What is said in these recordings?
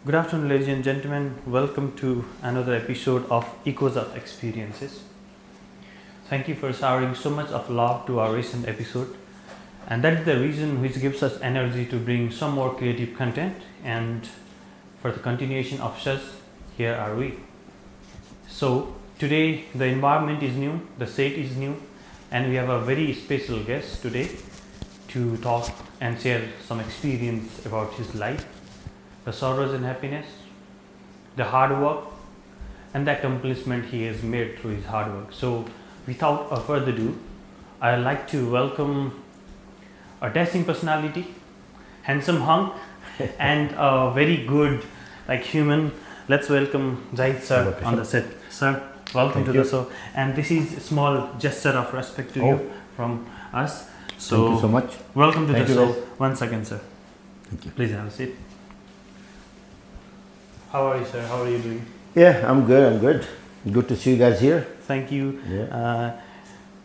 Good afternoon, ladies and gentlemen. Welcome to another episode of Echoes of Experiences. Thank you for showering so much of love to our recent episode, and that is the reason which gives us energy to bring some more creative content. And for the continuation of such, here are we. So today the environment is new, the set is new, and we have a very special guest today to talk and share some experience about his life, the sorrows and happiness, the hard work, and the accomplishment he has made through his hard work. So, without a further ado, I'd like to welcome a dashing personality, handsome hunk, and a very good, human. Let's welcome Zahid sir on the set. Sir, welcome to the show. And this is a small gesture of respect to you from us. So, thank you so much. Welcome to Thank the you show. guys. 1 second, sir. Thank you. Please have a seat. How are you, sir? How are you doing? Yeah, I'm good. Good to see you guys here. Thank you. Yeah.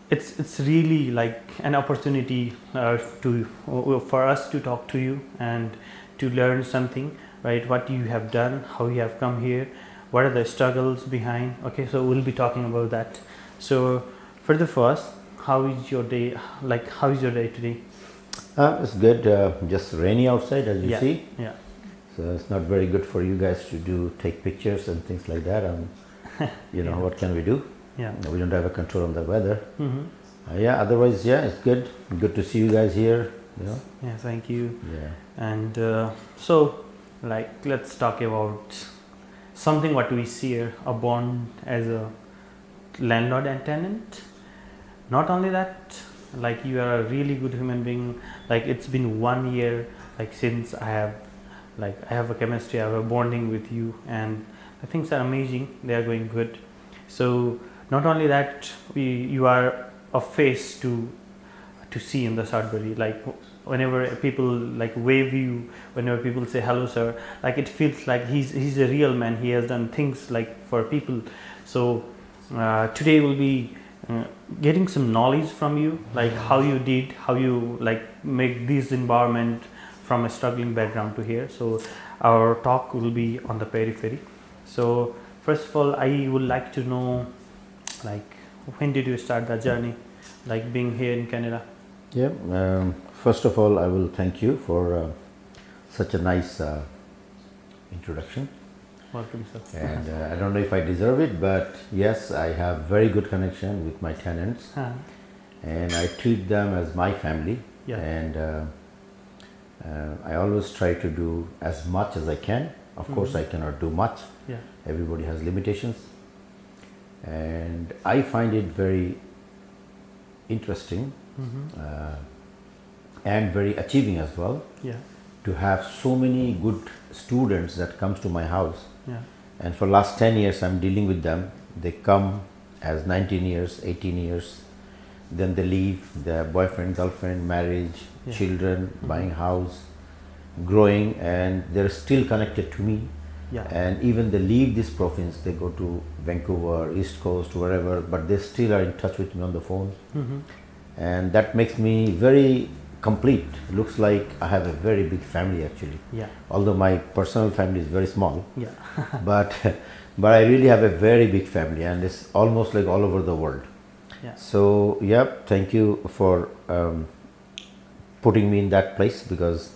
It's really like an opportunity for us to talk to you and to learn something, right? What you have done, how you have come here, what are the struggles behind. Okay, so we'll be talking about that. So for the first, how is your day? How is your day today? It's good. Just rainy outside, as you see. Yeah. So it's not very good for you guys to take pictures and things like that. What can we do? Yeah. We don't have a control on the weather. Mm-hmm. Otherwise, it's good. Good to see you guys here. Yeah. Thank you. Yeah. And let's talk about something what we see here, a bond as a landlord and tenant. Not only that, you are a really good human being. It's been 1 year since I have a chemistry, I have a bonding with you, and the things are amazing. They are going good. So not only that, you are a face to see in the Sudbury. Whenever people wave you, whenever people say hello sir, it feels like he's a real man. He has done things for people. So today we'll be getting some knowledge from you, how you make this environment from a struggling background to here. So our talk will be on the periphery. So first of all, I would like to know when did you start that journey, being here in Canada? Yeah. First of all, I will thank you for such a nice introduction. Welcome, sir. And I don't know if I deserve it, but yes, I have very good connection with my tenants, and I treat them as my family. Yeah. And I always try to do as much as I can. Of course, I cannot do much. Yeah. Everybody has limitations, and I find it very interesting and very achieving as well. Yeah. To have so many good students that comes to my house. Yeah. And for last 10 years I'm dealing with them. They come as 19 years, 18 years, then they leave, their boyfriend, girlfriend, marriage, children, buying house, growing, and they're still connected to me. Yeah. And even they leave this province, they go to Vancouver, East Coast, wherever, but they still are in touch with me on the phone. And that makes me very complete. Looks like I have a very big family actually. Yeah. Although my personal family is very small. Yeah. but I really have a very big family, and it's almost like all over the world. Yeah. So thank you for putting me in that place, because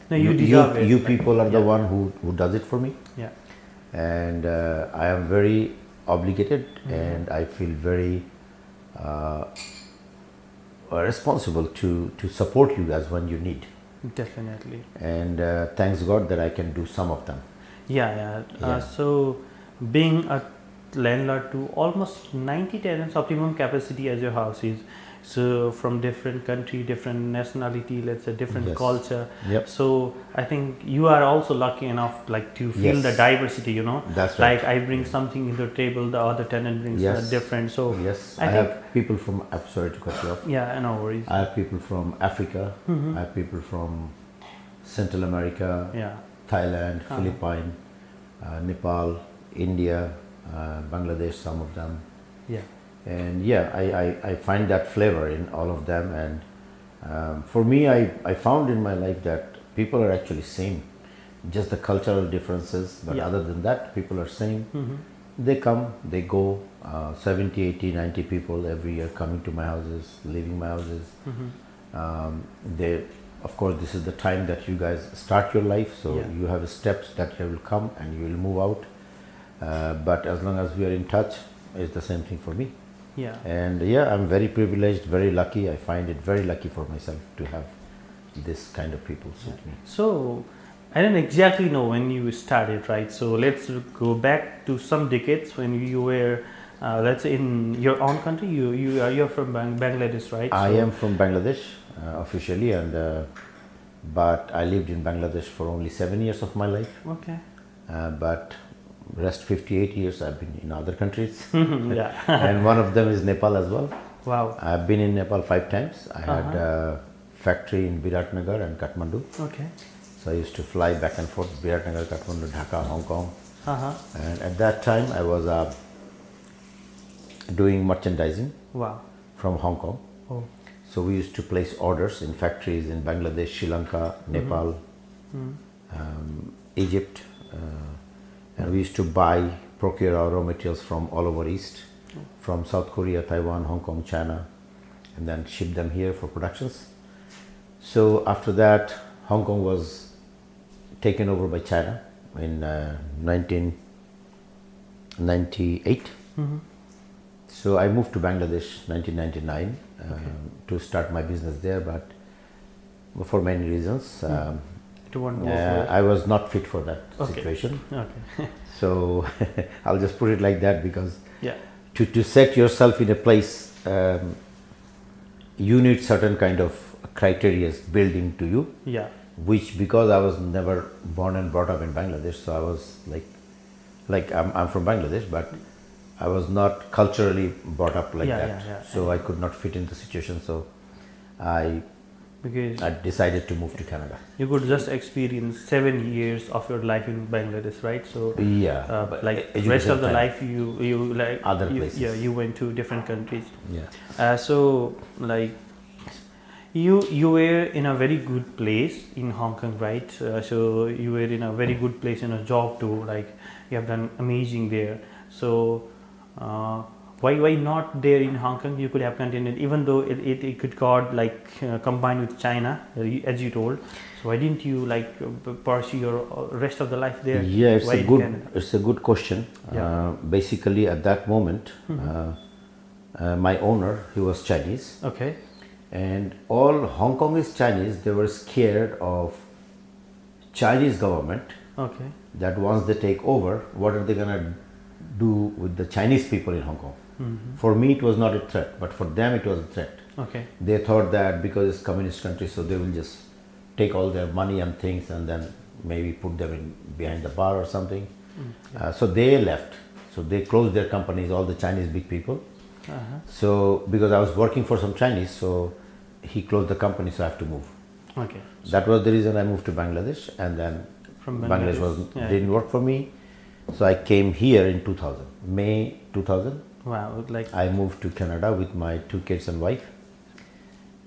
No, you deserve it. you people are the one who does it for me. Yeah. And I am very obligated, and I feel very responsible to support you guys when you need. Definitely. And thanks God that I can do some of them. Yeah. Yeah. So being a landlord to almost 90 tenants, optimum capacity as your house is, so from different country, different nationality, let's say different Yes. culture. Yep. So I think you are also lucky enough to feel Yes. the diversity, That's right. I bring something into the table, the other tenant brings Yes. different. So Yes, I I think- have people from, I'm sorry to cut you off. yeah, no worries. I have people from Africa, I have people from Central America, Yeah. Thailand, Philippines, Nepal, India, Bangladesh, some of them. Yeah. And I find that flavor in all of them. And for me, I found in my life that people are actually same. just the cultural differences, but Yeah. other than that, people are same. Mm-hmm. They come, they go, 70, 80, 90 people every year coming to my houses, leaving my houses. They, of course, this is the time that you guys start your life, so Yeah. you have steps that you will come and you will move out. But as long as we are in touch, it's the same thing for me. Yeah. And yeah, I'm very privileged, very lucky. I find it very lucky for myself to have this kind of people suit me. So, I don't exactly know when you started, right? So let's go back to some decades when you were, let's say, in your own country. You're from Bangladesh, right? I So- am from Bangladesh officially, and but I lived in Bangladesh for only 7 years of my life. Okay. But rest 58 years I've been in other countries, Yeah. and one of them is Nepal as well. Wow. I've been in Nepal 5 times. I had a factory in Biratnagar and Kathmandu. Okay. So I used to fly back and forth, Biratnagar, Kathmandu, Dhaka, Hong Kong. Uh-huh. And at that time I was doing merchandising Wow. from Hong Kong. Oh. So we used to place orders in factories in Bangladesh, Sri Lanka, Nepal, Egypt, and we used to procure our raw materials from all over East, from South Korea, Taiwan, Hong Kong, China, and then ship them here for productions. So after that, Hong Kong was taken over by China in 1998. So I moved to Bangladesh 1999 to start my business there, but for many reasons, It won't work well. I was not fit for that Okay. situation. Okay. So I'll just put it like that, because Yeah. to set yourself in a place, you need certain kind of criteria built into you, Yeah. which, because I was never born and brought up in Bangladesh, so I was like I'm from Bangladesh, but I was not culturally brought up like Yeah, that. yeah, yeah. So I could not fit in the situation. So I Because decided to move to Canada. you could just experience 7 years of your life in Bangladesh, right? So Yeah, but like education rest of the time. life you like Other you, places. Yeah, you went to different countries. Yeah. So like you were in a very good place in Hong Kong, right? So you were in a very good place in a job too. Like you have done amazing there. So why not there in Hong Kong? You could have continued, even though it could got like combined with China, as you told. So why didn't you like pursue your rest of the life there? Yeah, Why in Canada? it's a good question. Yeah. Basically, at that moment, my owner, he was Chinese, Okay. and all Hong Kongese Chinese, they were scared of Chinese government, Okay. that once they take over, what are they gonna do with the Chinese people in Hong Kong? For me, it was not a threat, but for them, it was a threat. Okay. They thought that because it's communist country, so they will just take all their money and things and then maybe put them in behind the bar or something. So they left. So they closed their companies, all the Chinese big people. So because I was working for some Chinese, so he closed the company, so I have to move. Okay. That was the reason I moved to Bangladesh, and then From Bangladesh Bangladesh, didn't work for me. So I came here in 2000, May 2000. Wow. Like I moved to Canada with my 2 kids and wife.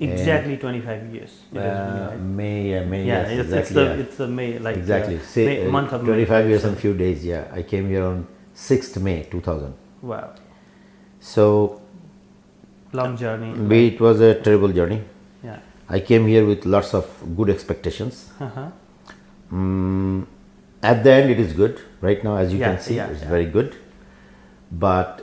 exactly 25 years. It has been, right? May, Yeah, yes, it's exactly. the yeah. it's the May like Exactly. May, month of May. 25 years So- and few days, yeah. I came here on 6th May 2000. Wow, So long journey. it was a terrible journey. Yeah. I came here with lots of good expectations. Uh-huh. At the end, it is good. Right now, as you Yeah, can see, yeah, it's yeah. very good. But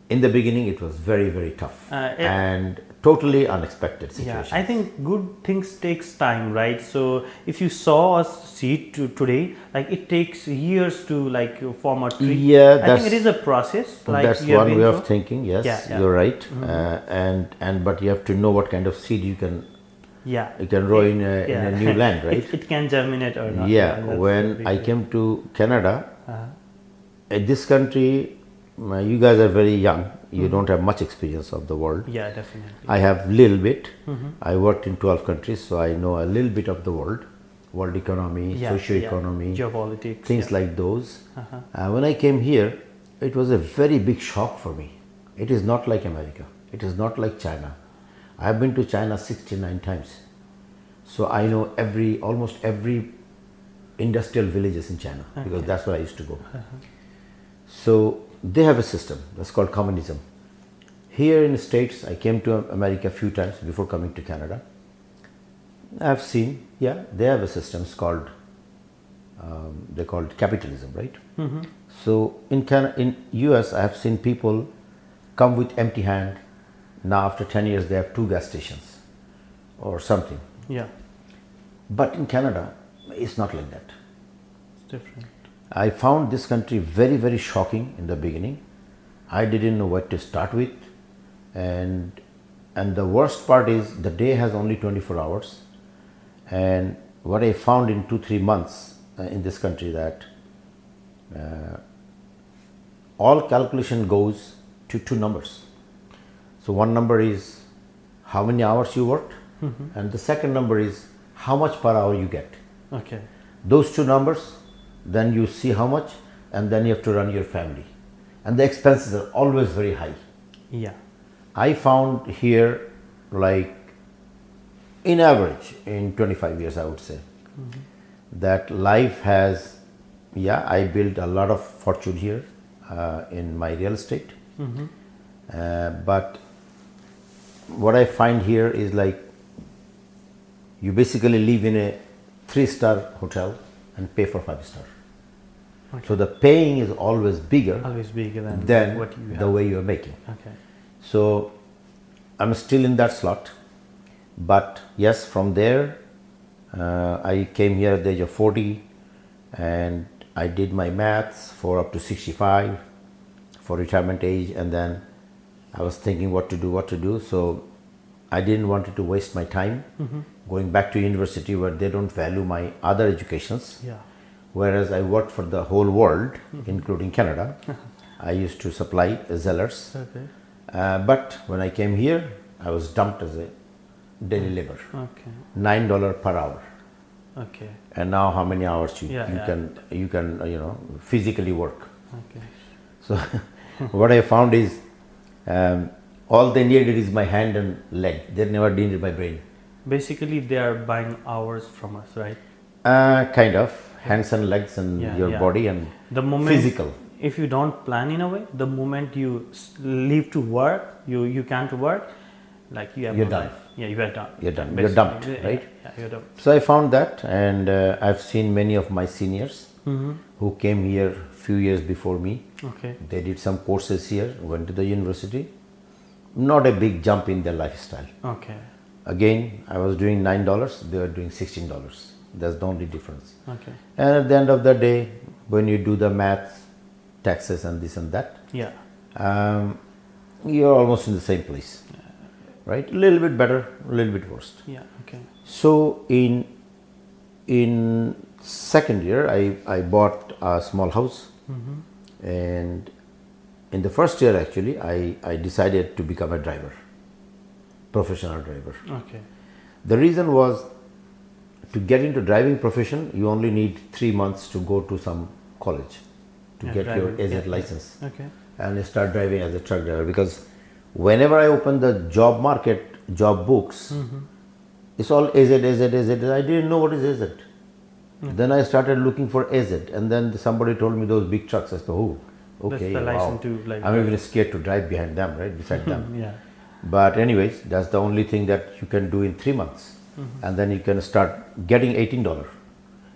in the beginning, it was very, very tough and totally unexpected situation. Yeah, I think good things takes time, right? So if you saw us seed today, like it takes years to like form a tree. Yeah, I think it is a process. Like that's you have one been way of through. thinking. Yes, Yeah, yeah. you're right. And but you have to know what kind of seed you can Yeah. grow in a new land, right? It can germinate or not. Yeah. that's When the big I thing. came to Canada, Uh-huh. at this country, you guys are very young. You don't have much experience of the world. Yeah, definitely. I have little bit. I worked in 12 countries, so I know a little bit of the world economy, Yeah, socio-economy, geopolitics, things yeah. like those. Uh-huh. When I came here, it was a very big shock for me. It is not like America. It is not like China. I have been to China 69 times. So I know almost every industrial villages in China, because Okay. that's where I used to go. So they have a system that's called communism. Here in the States, I came to America a few times before coming to Canada. I've seen, yeah, they have a system called, they call it capitalism, right? So in US, I have seen people come with empty hand. Now after 10 years, they have 2 gas stations or something. Yeah. But in Canada, it's not like that. It's different. I found this country very, very shocking in the beginning. I didn't know what to start with, and the worst part is the day has only 24 hours. And what I found in 2-3 months in this country, that all calculation goes to 2 numbers. So one number is how many hours you worked, and the second number is how much per hour you get. Okay. Those 2 numbers, then you see how much, and then you have to run your family. And the expenses are always very high. Yeah. I found here, like in average, in 25 years, I would say, that life has, yeah, I built a lot of fortune here in my real estate. But what I find here is like, you basically live in a 3-star hotel and pay for 5-star. Okay. So the paying is always bigger Always bigger than than what you have. the way you are making. Okay. So I'm still in that slot. But yes, from there, I came here at the age of 40, and I did my maths for up to 65 for retirement age, and then I was thinking what to do. So I didn't want to waste my time going back to university where they don't value my other educations. Yeah. Whereas I worked for the whole world, including Canada. I used to supply zellers. Okay. But when I came here, I was dumped as a daily labor. Okay. $9 per hour. Okay. And now how many hours you Yeah. can physically work. Okay. So what I found is all they needed is my hand and leg. They never needed my brain. Basically, they are buying hours from us, right? Kind of hands and legs and your body and The moment physical. If you don't plan in a way, the moment you leave to work, you can't work, like you have You're no done. life. Yeah, you are done. You're done. You're Basically. dumped, Yeah, right? Yeah, you're done. So I found that, and I've seen many of my seniors who came here few years before me. Okay. They did some courses here, went to the university. Not a big jump in their lifestyle. Okay. Again, I was doing $9, they were doing $16. That's the only difference. Okay. And at the end of the day, when you do the maths, taxes and this and that, Yeah. you're almost in the same place, right? A little bit better, a little bit worse. Yeah. Okay. So in second year, I bought a small house, and in the first year actually, I decided to become a driver, professional driver. Okay. The reason was, to get into driving profession, you only need 3 months to go to some college to Yeah, get your driving, AZ license Okay. and start driving as a truck driver. Because whenever I open the job market, job books, it's all AZ. I didn't know what is AZ. Then I started looking for AZ, and then somebody told me those big trucks. I said, oh, okay, That's the wow. license to, like, I'm even scared to drive behind them, right, beside them. Yeah. But anyways, that's the only thing that you can do in 3 months. And then you can start getting $18.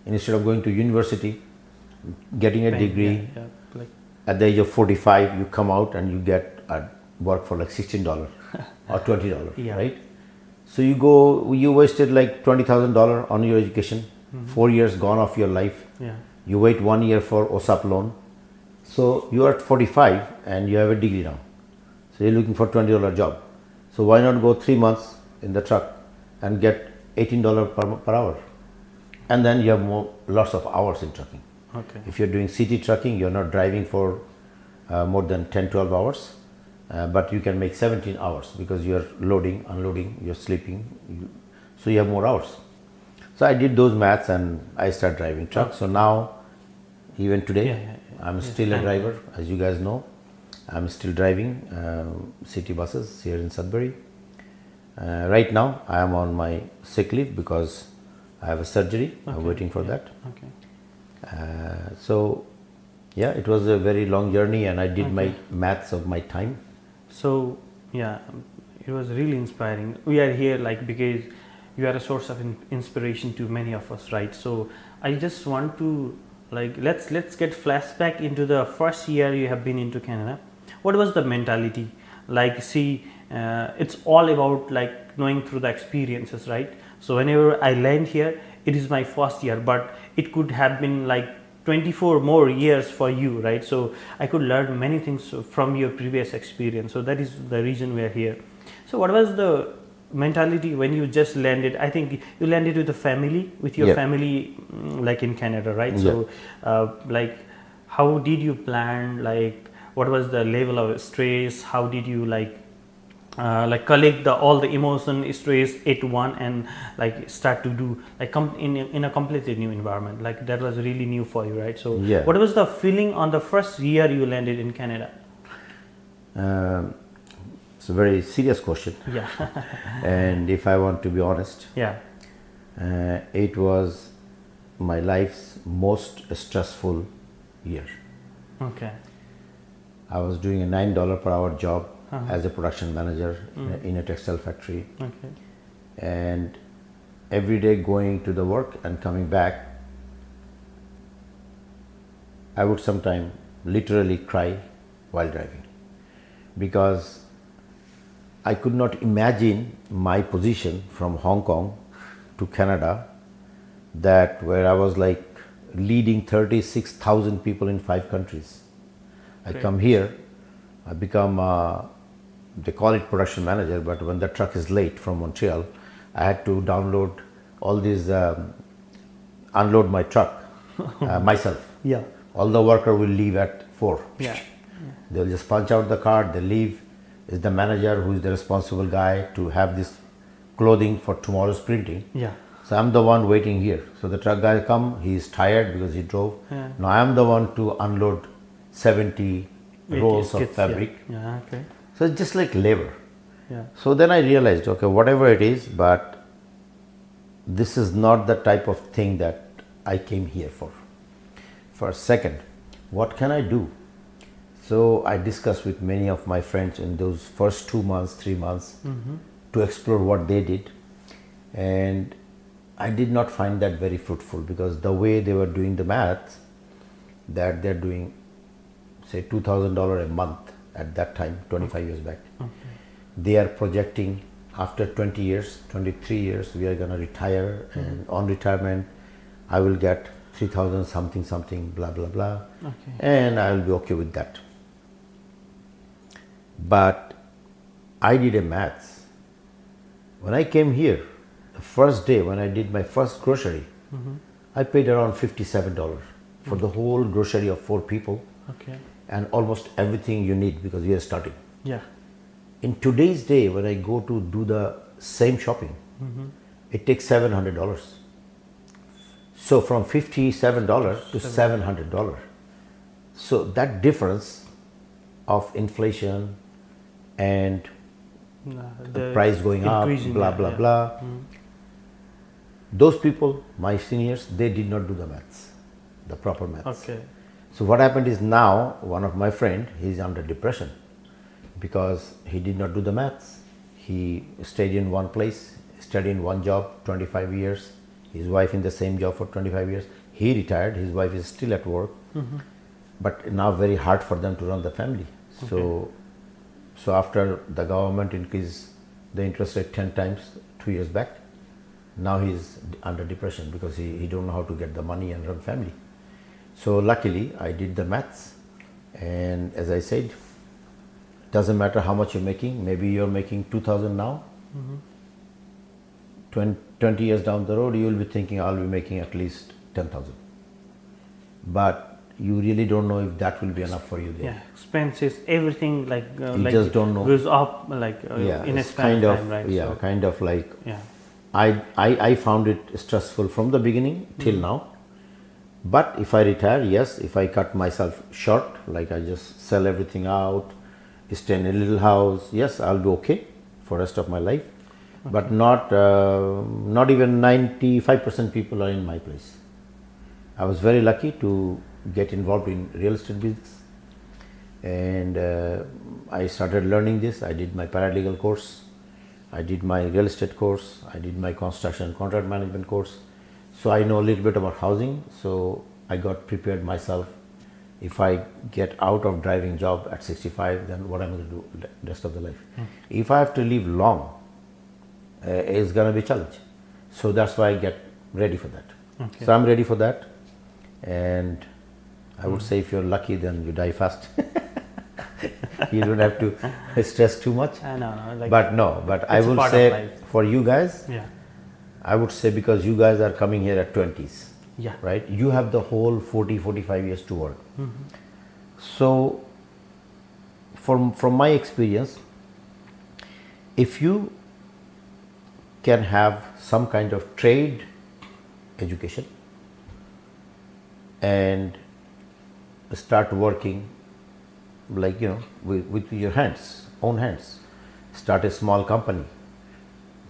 Instead of going to university, getting a degree, Yeah. Like, at the age of 45, you come out and you get work for like $16 or $20, Yeah. right? So you wasted like $20,000 on your education, 4 years gone off your life. yeah. You wait 1 year for OSAP loan. So you are at 45 and you have a degree now. So you're looking for $20 job. So why not go 3 months in the truck and get $18 per hour? And then you have lots of hours in trucking. Okay. If you're doing city trucking, you're not driving for more than 10-12 hours, but you can make 17 hours because you're loading, unloading, you're sleeping, so you have more hours. So I did those maths and I started driving trucks. So now, even today, I'm still a driver, as you guys know. I'm still driving city buses here in Sudbury. Right now, I am on my sick leave because I have a surgery. I'm waiting for that. Okay. So yeah, it was a very long journey, and I did my maths of my time. So yeah, it was really inspiring. We are here like because you are a source of inspiration to many of us, right? So I just want to like let's get flashback into the first year you have been into Canada. What was the mentality? Like, see, it's all about like knowing through the experiences, right? So whenever I land here, it is my first year, but it could have been like 24 more years for you, right? So I could learn many things from your previous experience. So that is the reason we are here. So what was the mentality when you just landed? I think you landed with a family, with your Yeah. family, like in Canada, right? Yeah. So like how did you plan, like what was the level of stress, how did you like collect all the emotion stress at one and like start to do like in a completely new environment, like that was really new for you, right? So Yeah. what was the feeling on the first year you landed in Canada? It's a very serious question. Yeah. And if I want to be honest, Yeah. it was my life's most stressful year. Okay. I was doing a $9 per hour job as a production manager in a textile factory, Okay. and every day going to the work and coming back, I would sometimes literally cry while driving, because I could not imagine my position from Hong Kong to Canada, that where I was like leading 36,000 people in 5 countries. I Great. come here, I become, they call it production manager, but when the truck is late from Montreal, I had to download all these, unload my truck myself. Yeah. All the worker will leave at 4. Yeah. They'll just punch out the card, they leave. Is the manager who is the responsible guy to have this clothing for tomorrow's printing. Yeah. So I'm the one waiting here. So the truck guy come, he's tired because he drove. Yeah. Now I'm the one to unload 70 rolls of Skits, fabric. Yeah. Okay. So it's just like labor. Yeah. So then I realized, okay, whatever it is, but this is not the type of thing that I came here for. For a second, what can I do? So I discussed with many of my friends in those first 2 months, 3 months to explore what they did. And I did not find that very fruitful, because the way they were doing the math, that they're doing say $2,000 a month at that time, 25 years back. They are projecting after 20 years, 23 years, we are going to retire, and on retirement, I will get 3,000 something, something, blah, blah, blah. Okay. And I will be okay with that. But I did a maths. When I came here, the first day when I did my first grocery, I paid around $57 for the whole grocery of 4 people, Okay. and almost everything you need because we are starting. Yeah. In today's day, when I go to do the same shopping, it takes $700. So from $57 to $700. So that difference of inflation and the price going up, increasing, blah, yeah, blah, yeah. blah. Those people, my seniors, they did not do the maths, the proper maths. Okay. So what happened is, now one of my friend, he's under depression because he did not do the maths. He stayed in one place, studied in one job 25 years, his wife in the same job for 25 years. He retired, his wife is still at work, but now very hard for them to run the family. So after the government increased the interest rate 10 times 2 years back, now he's under depression because he don't know how to get the money and run family. So luckily I did the maths, and as I said, doesn't matter how much you're making, maybe you're making 2,000 now, 20 years down the road you will be thinking I'll be making at least 10,000, but you really don't know if that will be enough for you there. Yeah, expenses, everything like You just don't know. goes up like in a it's span kind of of time, right? yeah, So, kind of like yeah. I found it stressful from the beginning till now. But if I retire, yes, if I cut myself short, like I just sell everything out, stay in a little house, yes, I'll be okay for rest of my life. But not even 95% people are in my place. I was very lucky to get involved in real estate business, and I started learning this. I did my paralegal course, I did my real estate course, I did my construction and contract management course. So I know a little bit about housing. So I got prepared myself. If I get out of driving job at 65, then what I'm going to do the rest of the life? If I have to live long, it's going to be a challenge. So that's why I get ready for that. Okay. So I'm ready for that, and I would say if you're lucky, then you die fast. You don't have to stress too much. But I will say for you guys, yeah, I would say, because you guys are coming here at 20s, yeah, right? You have the whole 40-45 years to work. So from my experience, if you can have some kind of trade education and start working, like, you know, with your hands, own hands, start a small company,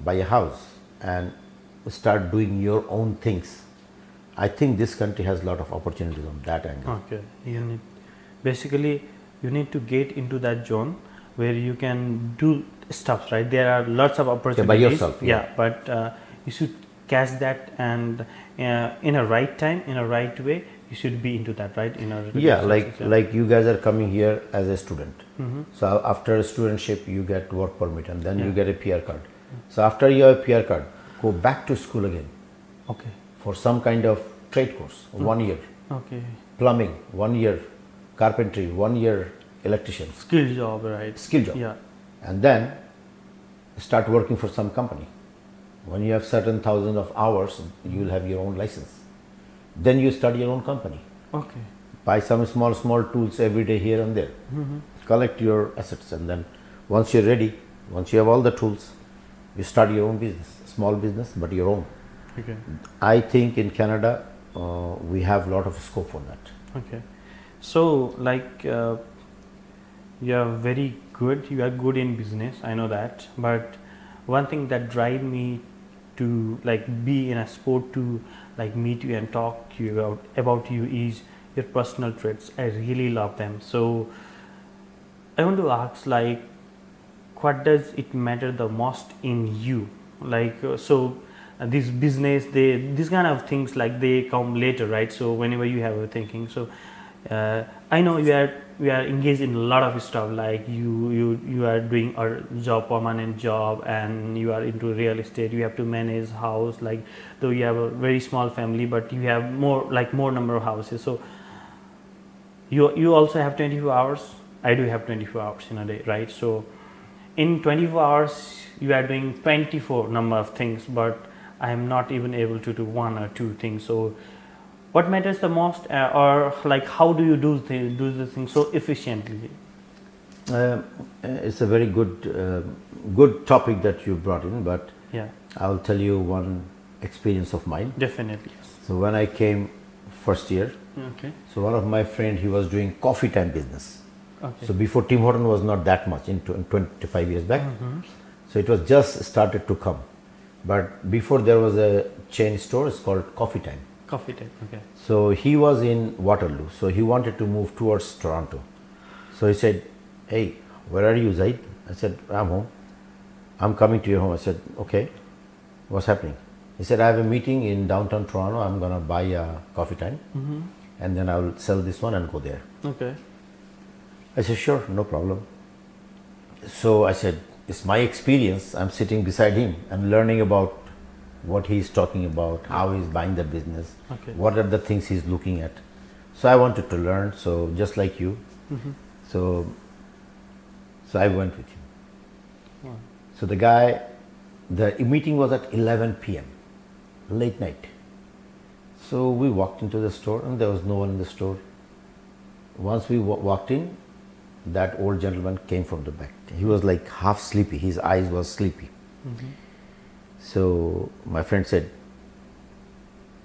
buy a house and start doing your own things, I think this country has a lot of opportunities on that angle. Okay, you need to get into that zone where you can do stuff, right? There are lots of opportunities. By yourself. But you should catch that, and in a right time, in a right way, you should be into that, right? Like you guys are coming here as a student. So after a studentship, you get work permit, and then you get a PR card. So after you have a PR card, go back to school again. Okay. For some kind of trade course, 1 year. Okay. Plumbing, 1 year. Carpentry, 1 year. Electrician. Skill job, right? Skill job. Yeah. And then start working for some company. When you have certain thousands of hours, you will have your own license. Then you start your own company. Okay. Buy some small tools every day here and there. Collect your assets, and then once you're ready, once you have all the tools, you start your own business. Small business, but your own. Okay. I think in Canada, we have a lot of scope for that. Okay. So, you are very good. You are good in business. I know that. But one thing that drives me to be in a sport to meet you and talk to you about you is your personal traits. I really love them. So I want to ask, what does it matter the most in you? This business, these kind of things, they come later, right? So whenever you have a thinking, so I know we are engaged in a lot of stuff, like you are doing a job, permanent job, and you are into real estate. You have to manage house, though you have a very small family, but you have more number of houses. So you also have 24 hours. I do have 24 hours in a day, right? So in 24 hours you are doing 24 number of things, but I am not even able to do one or two things. So what matters the most, or how do you do the things so efficiently? It's a very good topic that you brought in, but yeah, I'll tell you one experience of mine. Definitely. So when I came first year, okay, so one of my friend, he was doing coffee time business. Okay. So before Tim Horton was not that much in 25 years back. So it was just started to come. But before there was a chain store, it's called Coffee Time. Coffee Time, okay. So he was in Waterloo. So he wanted to move towards Toronto. So he said, "Hey, where are you, Zahid?" I said, "I'm home." "I'm coming to your home." I said, "Okay, what's happening?" He said, "I have a meeting in downtown Toronto. I'm going to buy a Coffee Time and then I'll sell this one and go there." Okay. I said, "Sure, no problem." So I said, it's my experience. I'm sitting beside him and learning about what he's talking about, how he's buying the business, okay, what are the things he's looking at. So I wanted to learn, so just like you. So I went with him. Wow. So the meeting was at 11 p.m., late night. So we walked into the store and there was no one in the store. Once we walked in, that old gentleman came from the back. He was like half sleepy. His eyes was sleepy. So my friend said,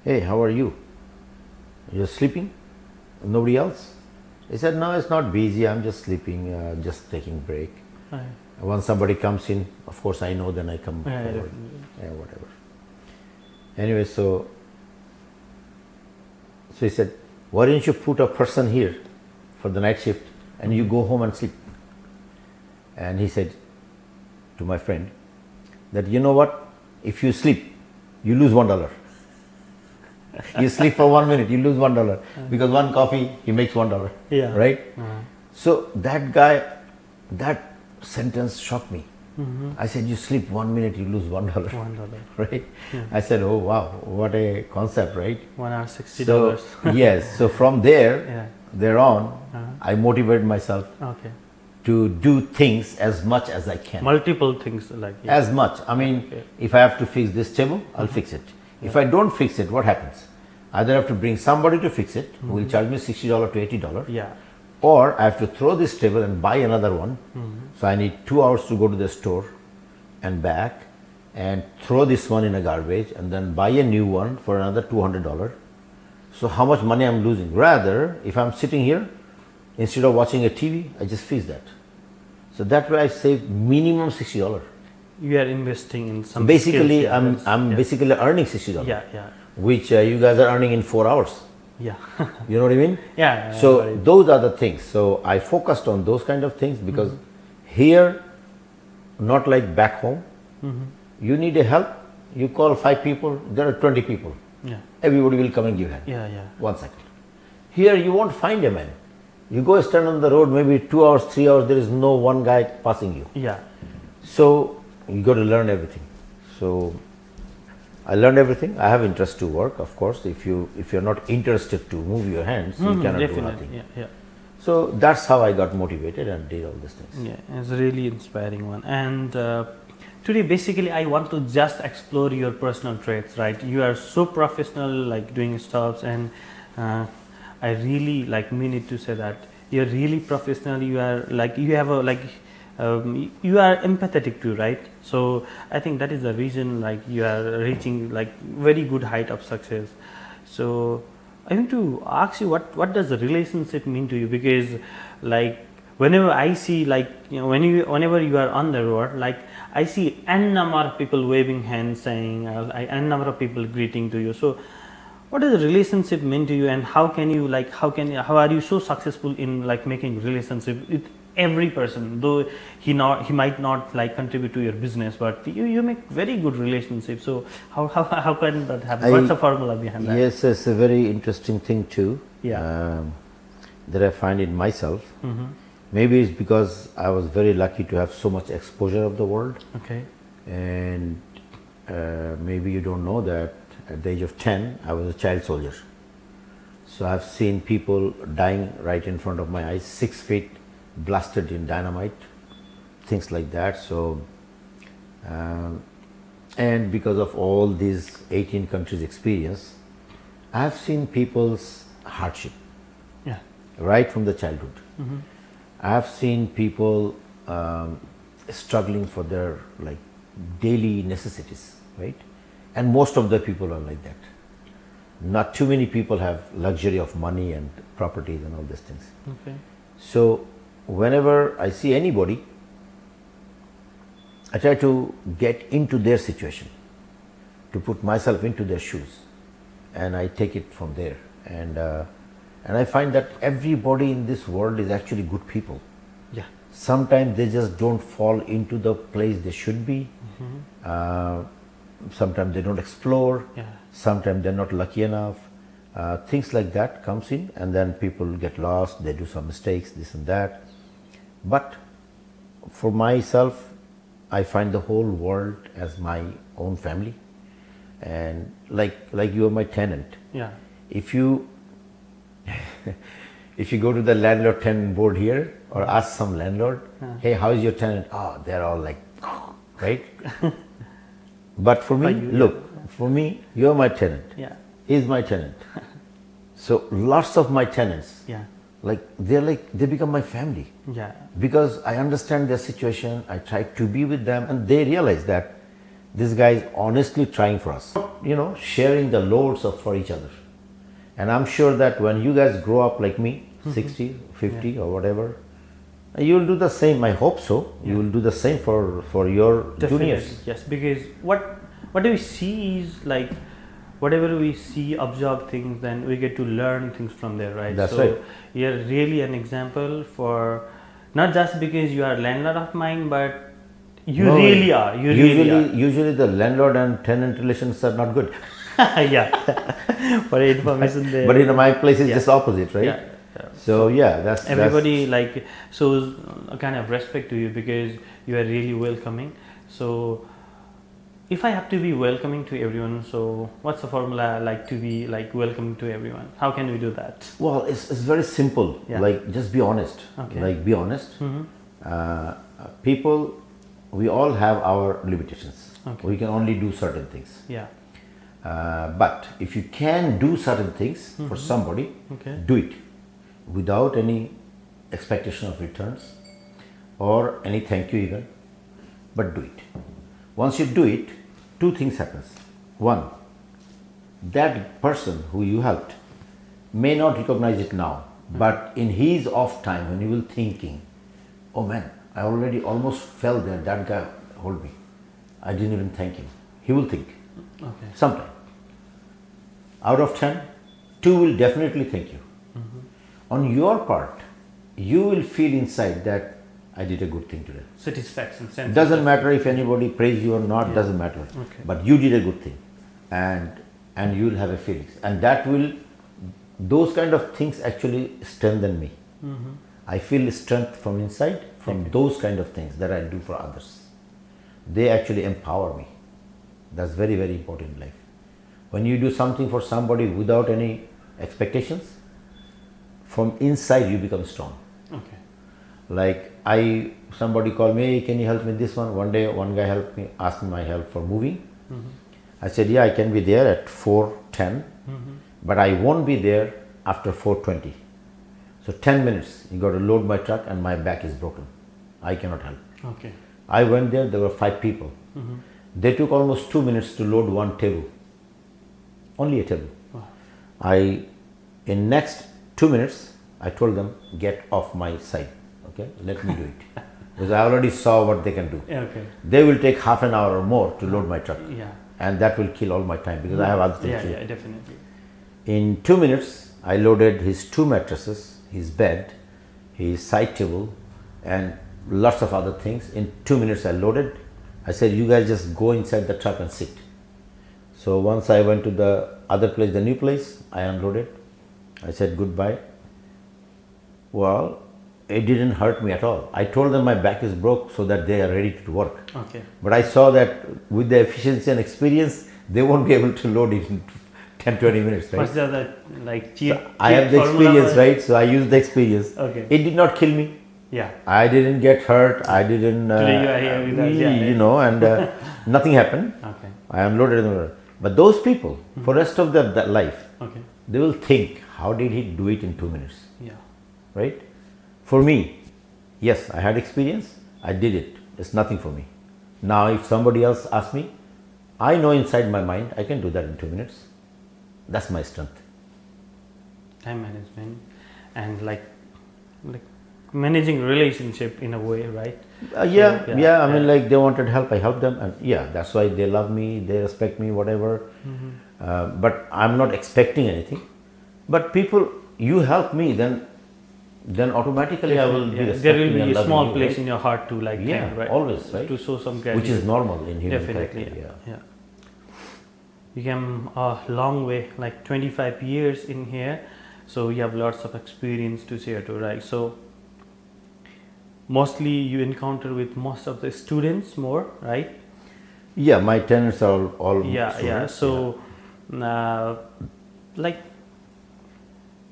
"Hey, how are you? You're sleeping? Nobody else?" He said, "No, it's not busy. I'm just sleeping, just taking break." Once somebody comes in, of course I know, then I come forward. Yeah, whatever. Anyway, so So he said, why don't you put a person here for the night shift and you go home and sleep? And he said to my friend that, you know what, if you sleep, you lose $1. You sleep for 1 minute, you lose $1 because one coffee, he makes $1, Yeah. right? So that guy, that sentence shocked me. I said, you sleep 1 minute, you lose $1, $1. right? I said, oh wow, what a concept, right? 1 hour, $60. So yes, so from there, thereon, I motivated myself Okay. to do things as much as I can. Multiple things like As much. I mean, if I have to fix this table, I'll fix it. If I don't fix it, what happens? Either I have to bring somebody to fix it, who will charge me $60 to $80, Yeah. or I have to throw this table and buy another one. So I need 2 hours to go to the store and back and throw this one in a garbage and then buy a new one for another $200. So how much money I'm losing? Rather, if I'm sitting here, instead of watching a TV, I just fix that. So that way I save minimum $60. You are investing in some Basically, skills, I'm basically earning $60. Yeah, yeah, Which you guys are earning in 4 hours. yeah. You know what I mean? Yeah. So those are the things. So I focused on those kind of things because here, not like back home, you need a help, you call 5 people, there are 20 people. Yeah, Everybody will come and give hand. yeah, yeah. 1 second. Here you won't find a man. You go stand on the road, maybe 2 hours, 3 hours, there is no one guy passing you. Yeah, So you got to learn everything. So I learned everything. I have interest to work, of course. If you're not interested to move your hands, you cannot do nothing. Yeah, yeah. So that's how I got motivated and did all these things. Yeah, it's a really inspiring one. And today, basically, I want to just explore your personal traits, right? You are so professional, like doing stuffs, and I really mean it to say that you're really professional. You are you have a you are empathetic too, right? So I think that is the reason you are reaching very good height of success. So I want to ask you what does the relationship mean to you? Because whenever I see whenever you are on the road, I see n number of people waving hands, saying n number of people greeting to you. So what does the relationship mean to you, and how can you how are you so successful in making relationship with every person, though he might not contribute to your business, but you make very good relationships. So how can that happen? What's the formula behind that? Yes, it's a very interesting thing too. Yeah. That I find in myself. Maybe it's because I was very lucky to have so much exposure of the world. Okay. And maybe you don't know that at the age of 10, I was a child soldier. So I've seen people dying right in front of my eyes, 6 feet blasted in dynamite, things like that. So, and because of all these 18 countries experience, I've seen people's hardship. Yeah. Right from the childhood. I've seen people struggling for their daily necessities, right? And most of the people are like that. Not too many people have luxury of money and properties and all these things. Okay. So whenever I see anybody, I try to get into their situation, to put myself into their shoes, and I take it from there. And I find that everybody in this world is actually good people. Yeah. Sometimes they just don't fall into the place they should be. Sometimes they don't explore. Yeah. Sometimes they're not lucky enough. Things like that comes in, and then people get lost. They do some mistakes, this and that. But for myself, I find the whole world as my own family, and like you are my tenant. Yeah. If you go to the landlord tenant board here, or ask some landlord, hey, how is your tenant? Oh, they're all right? But for me, for me, you're my tenant. Yeah. He's my tenant. So lots of my tenants, Yeah. they become my family. Yeah. Because I understand their situation, I try to be with them, and they realize that this guy is honestly trying for us. Sharing the loads for each other. And I'm sure that when you guys grow up like me, 60, 50 or whatever, you will do the same. I hope so. Yeah. You will do the same for your Definitely. juniors. Yes, because what do we see is whatever we see, observe things, then we get to learn things from there, right? That's so right. you're really an example for, not just because you are landlord of mine, but you No, really are. You really are. Usually the landlord and tenant relations are not good. Yeah. For information there. But in my place it's Yeah. just opposite, right? Yeah. So yeah, that's Everybody like shows a kind of respect to you because you are really welcoming. So if I have to be welcoming to everyone, so what's the formula like to be like welcoming to everyone? How can we do that? well, it's very simple. Yeah. Like just be honest. Okay. Like be honest. Mm-hmm. People, we all have our limitations. Okay. We can only do certain things. Yeah. But if you can do certain things for somebody, Okay. do it without any expectation of returns or any thank you even, but do it. Once you do it, two things happens. One, that person who you helped may not recognize it now, but in his off time when he will thinking, oh man, I already almost fell there, that guy hold me, I didn't even thank him. He will think Okay. sometime. Out of 10, 2 will definitely thank you. On your part, you will feel inside that I did a good thing today. Satisfaction. Sense. Doesn't matter if anybody praise you or not, doesn't matter. Okay. But you did a good thing, and you will have a feelings, and that will, those kind of things actually strengthen me. I feel strength from inside from those kind of things that I do for others. They actually empower me. That's very, very important in life. When you do something for somebody without any expectations, from inside you become strong. Okay. Like somebody called me, hey, can you help me this one? One day one guy helped me, asked me my help for moving. I said, yeah, I can be there at 4:10, but I won't be there after 4:20. So 10 minutes, you got to load my truck and my back is broken. I cannot help. Okay. I went there, there were 5 people. They took almost 2 minutes to load one table. Only a table. Wow. In next 2 minutes, I told them, get off my side. Okay, let me do it. Because I already saw what they can do. Okay. They will take half an hour or more to load my truck. Yeah. And that will kill all my time because I have other things Yeah. to do. Yeah. Definitely. In 2 minutes, I loaded his 2 mattresses, his bed, his side table, and lots of other things. In 2 minutes, I loaded. I said, you guys just go inside the truck and sit. So once I went to the other place, the new place, I unloaded. I said goodbye. Well, it didn't hurt me at all. I told them my back is broke so that they are ready to work. Okay. But I saw that with the efficiency and experience, they won't be able to load it in 10-20 minutes, right? What's the other like cheap? So I have the experience, right? So I used the experience. Okay. It did not kill me. Yeah. I didn't get hurt. I didn't, Today you are here with us, yeah. you know, and nothing happened. Okay. I am loaded. But those people, for rest of their life, Okay. they will think, how did he do it in 2 minutes, Yeah. right? For me, yes, I had experience. I did it. It's nothing for me. Now, if somebody else asks me, I know inside my mind, I can do that in 2 minutes. That's my strength. Time management and like managing relationship in a way, right? Yeah. I mean, like they wanted help, I helped them, and yeah, that's why they love me, they respect me, whatever. But I'm not expecting anything. But people, you help me, then automatically I will be respecting There will be and a loving small you, place right? in your heart to like Yeah, thank, right? always, right? To show some gratitude. Which is normal in human Definitely. character. Yeah. You came a long way, like 25 years in here, so you have lots of experience to share too, right? So mostly you encounter with most of the students more, right? Yeah, my tenants are all Yeah. students. So like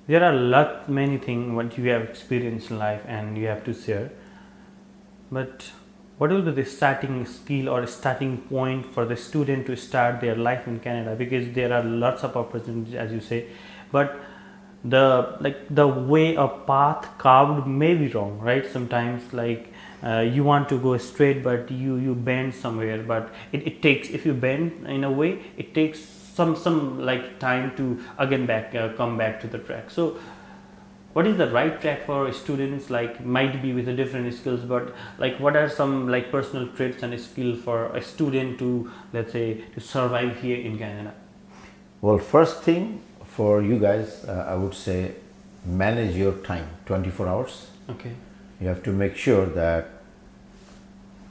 there are many things what you have experienced in life and you have to share, but what will be the starting skill or starting point for the student to start their life in Canada? Because there are lots of opportunities, as you say, but the way a path carved may be wrong, right? Sometimes like you want to go straight, but you bend somewhere, but it takes, if you bend in a way, it takes some like time to again come back to the track. So what is the right track for students? Like might be with the different skills, but like what are some like personal traits and skills for a student to, let's say, to survive here in Canada? Well, first thing for you guys, I would say manage your time 24 hours. Okay. You have to make sure that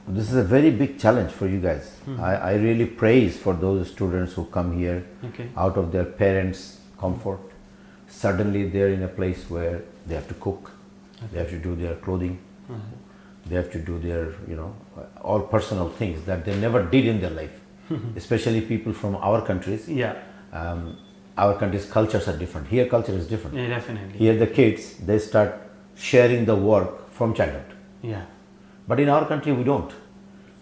this is a very big challenge for you guys. I really praise for those students who come here Okay. out of their parents' comfort. Suddenly they're in a place where they have to cook, they have to do their clothing, they have to do their, all personal things that they never did in their life. Especially people from our countries. Yeah. Our countries' cultures are different. Here, culture is different. Yeah, definitely. Here, the kids, they start sharing the work from childhood. Yeah. But in our country, we don't.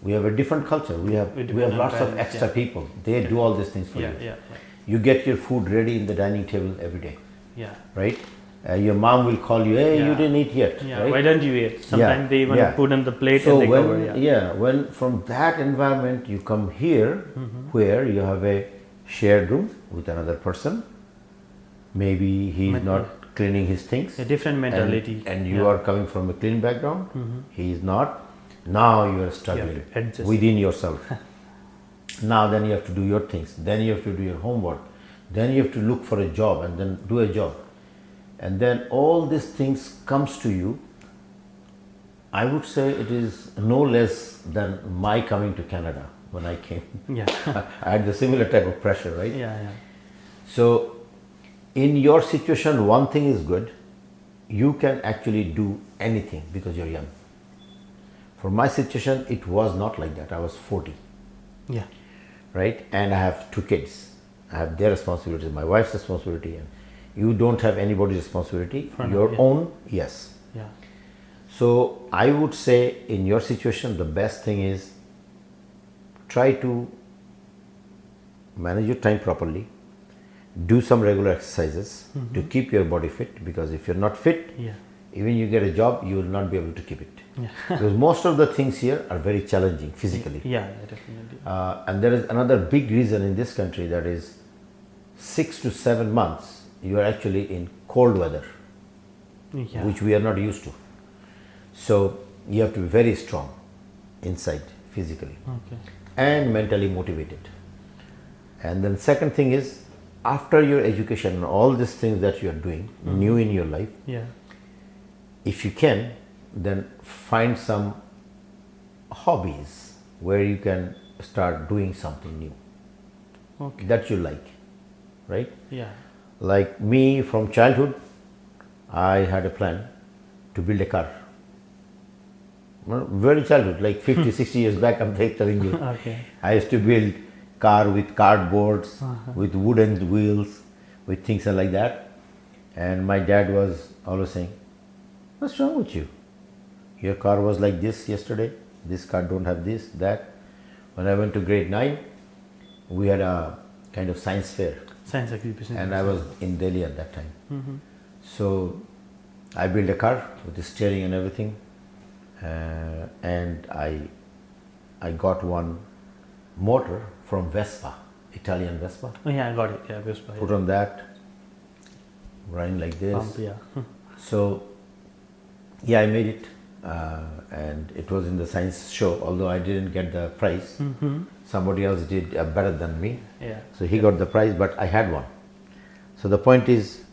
We have a different culture. We have lots of parents, extra people. They do all these things for you. Yeah. You get your food ready in the dining table every day, Yeah. right? Your mom will call you, hey, you Yeah. didn't eat yet. Yeah. Right? Why don't you eat? Sometimes they even put on the plate So and they when, cover. when from that environment you come here, where you have a shared room with another person, maybe he's not cleaning his things. A different mentality. And you are coming from a clean background, he is not. Now you are struggling adjust. within yourself. Now then you have to do your things, then you have to do your homework, then you have to look for a job and then do a job. And then all these things comes to you. I would say it is no less than my coming to Canada when I came. Yeah. I had the similar type of pressure, right? Yeah. So in your situation, one thing is good. You can actually do anything because you're young. For my situation, it was not like that. I was 40, Yeah. right? And I have 2 kids. I have their responsibilities, my wife's responsibility, and you don't have anybody's responsibility. Your own, yes. Yeah. So I would say in your situation, the best thing is try to manage your time properly, do some regular exercises to keep your body fit, because if you're not fit, even you get a job, you will not be able to keep it. Yeah. Because most of the things here are very challenging physically. Yeah, definitely. And there is another big reason in this country, that is 6 to 7 months you are actually in cold weather, Yeah. which we are not used to. So you have to be very strong inside physically Okay. and mentally motivated. And then second thing is, after your education and all these things that you are doing new in your life, Yeah. if you can, then find some hobbies where you can start doing something new that you like, right? Yeah. Like me, from childhood, I had a plan to build a car. Well, very childhood, like 50, 60 years back, I'm telling you. Okay. I used to build car with cardboards, with wooden wheels, with things like that. And my dad was always saying, what's wrong with you? Your car was like this yesterday. This car don't have this, that. When I went to grade 9, we had a kind of science fair. Science exhibition. And I was in Delhi at that time. So I built a car with the steering and everything. And I got one motor from Vespa, Italian Vespa. Oh, yeah, I got it. Yeah, Vespa. Put on that, running like this. Pump, yeah. So yeah, I made it, and it was in the science show. Although I didn't get the prize, somebody else did better than me. Yeah. So he got the prize, but I had one. So the point is,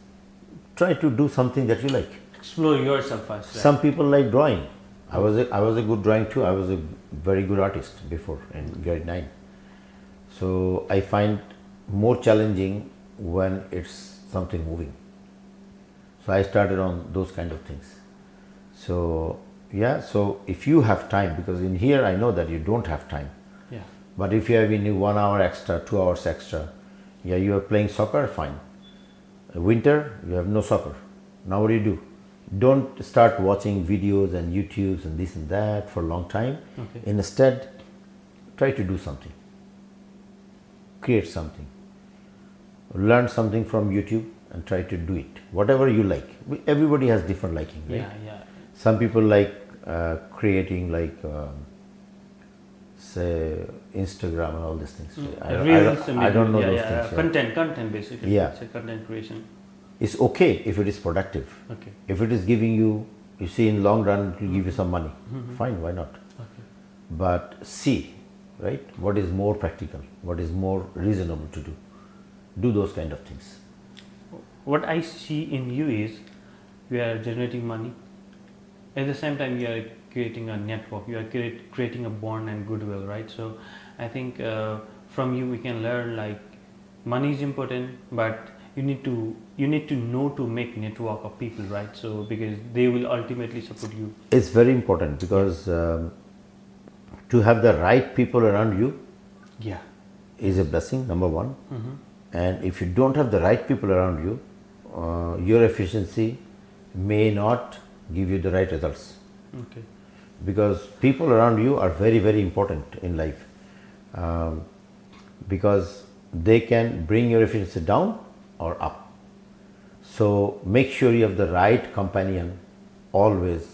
try to do something that you like. Explore yourself first. Right? Some people like drawing. I was a good drawing too. I was a very good artist before in grade 9. So I find more challenging when it's something moving. So I started on those kind of things. So yeah, so if you have time, because in here I know that you don't have time. Yeah. But if you have in 1 hour extra, 2 hours extra, yeah, you are playing soccer, fine. Winter, you have no soccer. Now what do? Don't start watching videos and YouTubes and this and that for a long time. Okay. Instead, try to do something. Create something. Learn something from YouTube and try to do it. Whatever you like. Everybody has different liking, right? Yeah. Some people like creating say Instagram and all these things. I don't know those things. Content basically. Yeah. It's a content creation. It's okay if it is productive. Okay. If it is giving you, you see in long run it will give you some money. Fine, why not? Okay. But see, right, what is more practical, what is more reasonable to do. do those kind of things. What I see in you is you are generating money. At the same time, you are creating a network. You are creating a bond and goodwill, right? So, I think from you we can learn like money is important, but you need to know to make network of people, right? So because they will ultimately support you. It's very important because to have the right people around you Yeah. is a blessing, number one. And if you don't have the right people around you, your efficiency may not give you the right results. Okay. Because people around you are very, very important in life. Because they can bring your efficiency down or up. So make sure you have the right companion always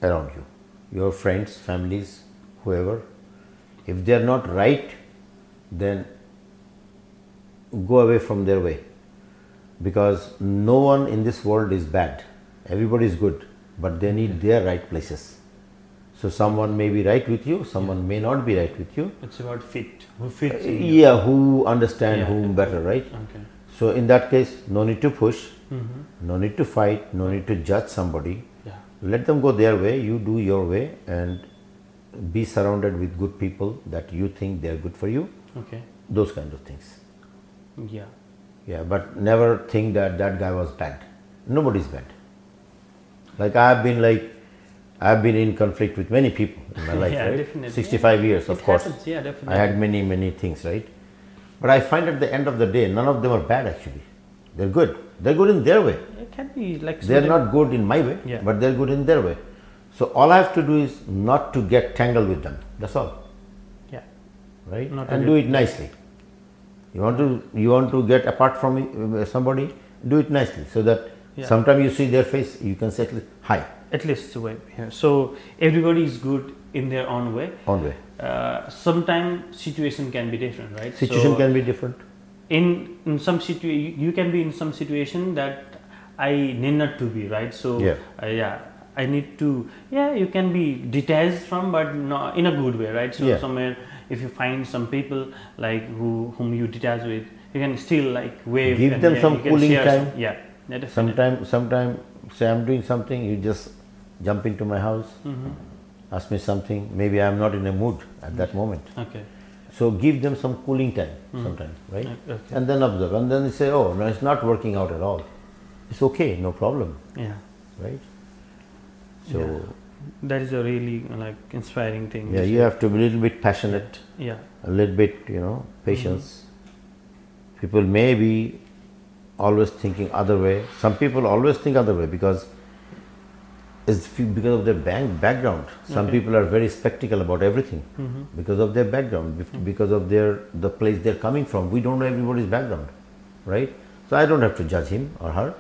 around you. Your friends, families, whoever. If they are not right, then go away from their way. Because no one in this world is bad. Everybody is good, but they need their right places. So someone may be right with you, someone may not be right with you. It's about fit. Who fits in you. Who understand whom better, right? Okay. So in that case, no need to push, no need to fight, no need to judge somebody. Yeah. Let them go their way, you do your way, and be surrounded with good people that you think they are good for you. Okay. Those kind of things. Yeah. Yeah, but never think that that guy was bad. Nobody's bad. Like I've been in conflict with many people in my life, Yeah, right? definitely. 65 years, of It course. happens, yeah, definitely. I had many things, right? But I find at the end of the day, none of them are bad actually. They're good. They're good in their way. It can be like They're not good in my way, Yeah. but they're good in their way. So all I have to do is not to get tangled with them. That's all, Yeah. right? Not to And get- do it nicely. You want to get apart from somebody, do it nicely so that Yeah. sometime you see their face, you can say hi At least way. Yeah. So everybody is good in their own way. on way. Sometimes situation can be different, right? Situation So can be different. in some situation you can be in some situation that I need not to be, right? So Yeah. I need to you can be detached from, but not in a good way, right? So Yeah. somewhere if you find some people like whom you detach with, you can still like wave. Give and, them some you can cooling share time. some- yeah, definitely. Sometime say I'm doing something, you just jump into my house, ask me something. Maybe I'm not in a mood at that moment. Okay. So give them some cooling time sometimes, right? Okay. And then observe, and then they say, oh no, it's not working out at all. It's okay, no problem, Yeah. right? So Yeah. That is a really like inspiring thing. yeah, you have to be a little bit passionate, Yeah. a little bit, patience. People may be always thinking other way. Some people always think other way because it's because of their background. Some people are very skeptical about everything because of their background, because of the place they're coming from. We don't know everybody's background, right? So I don't have to judge him or her.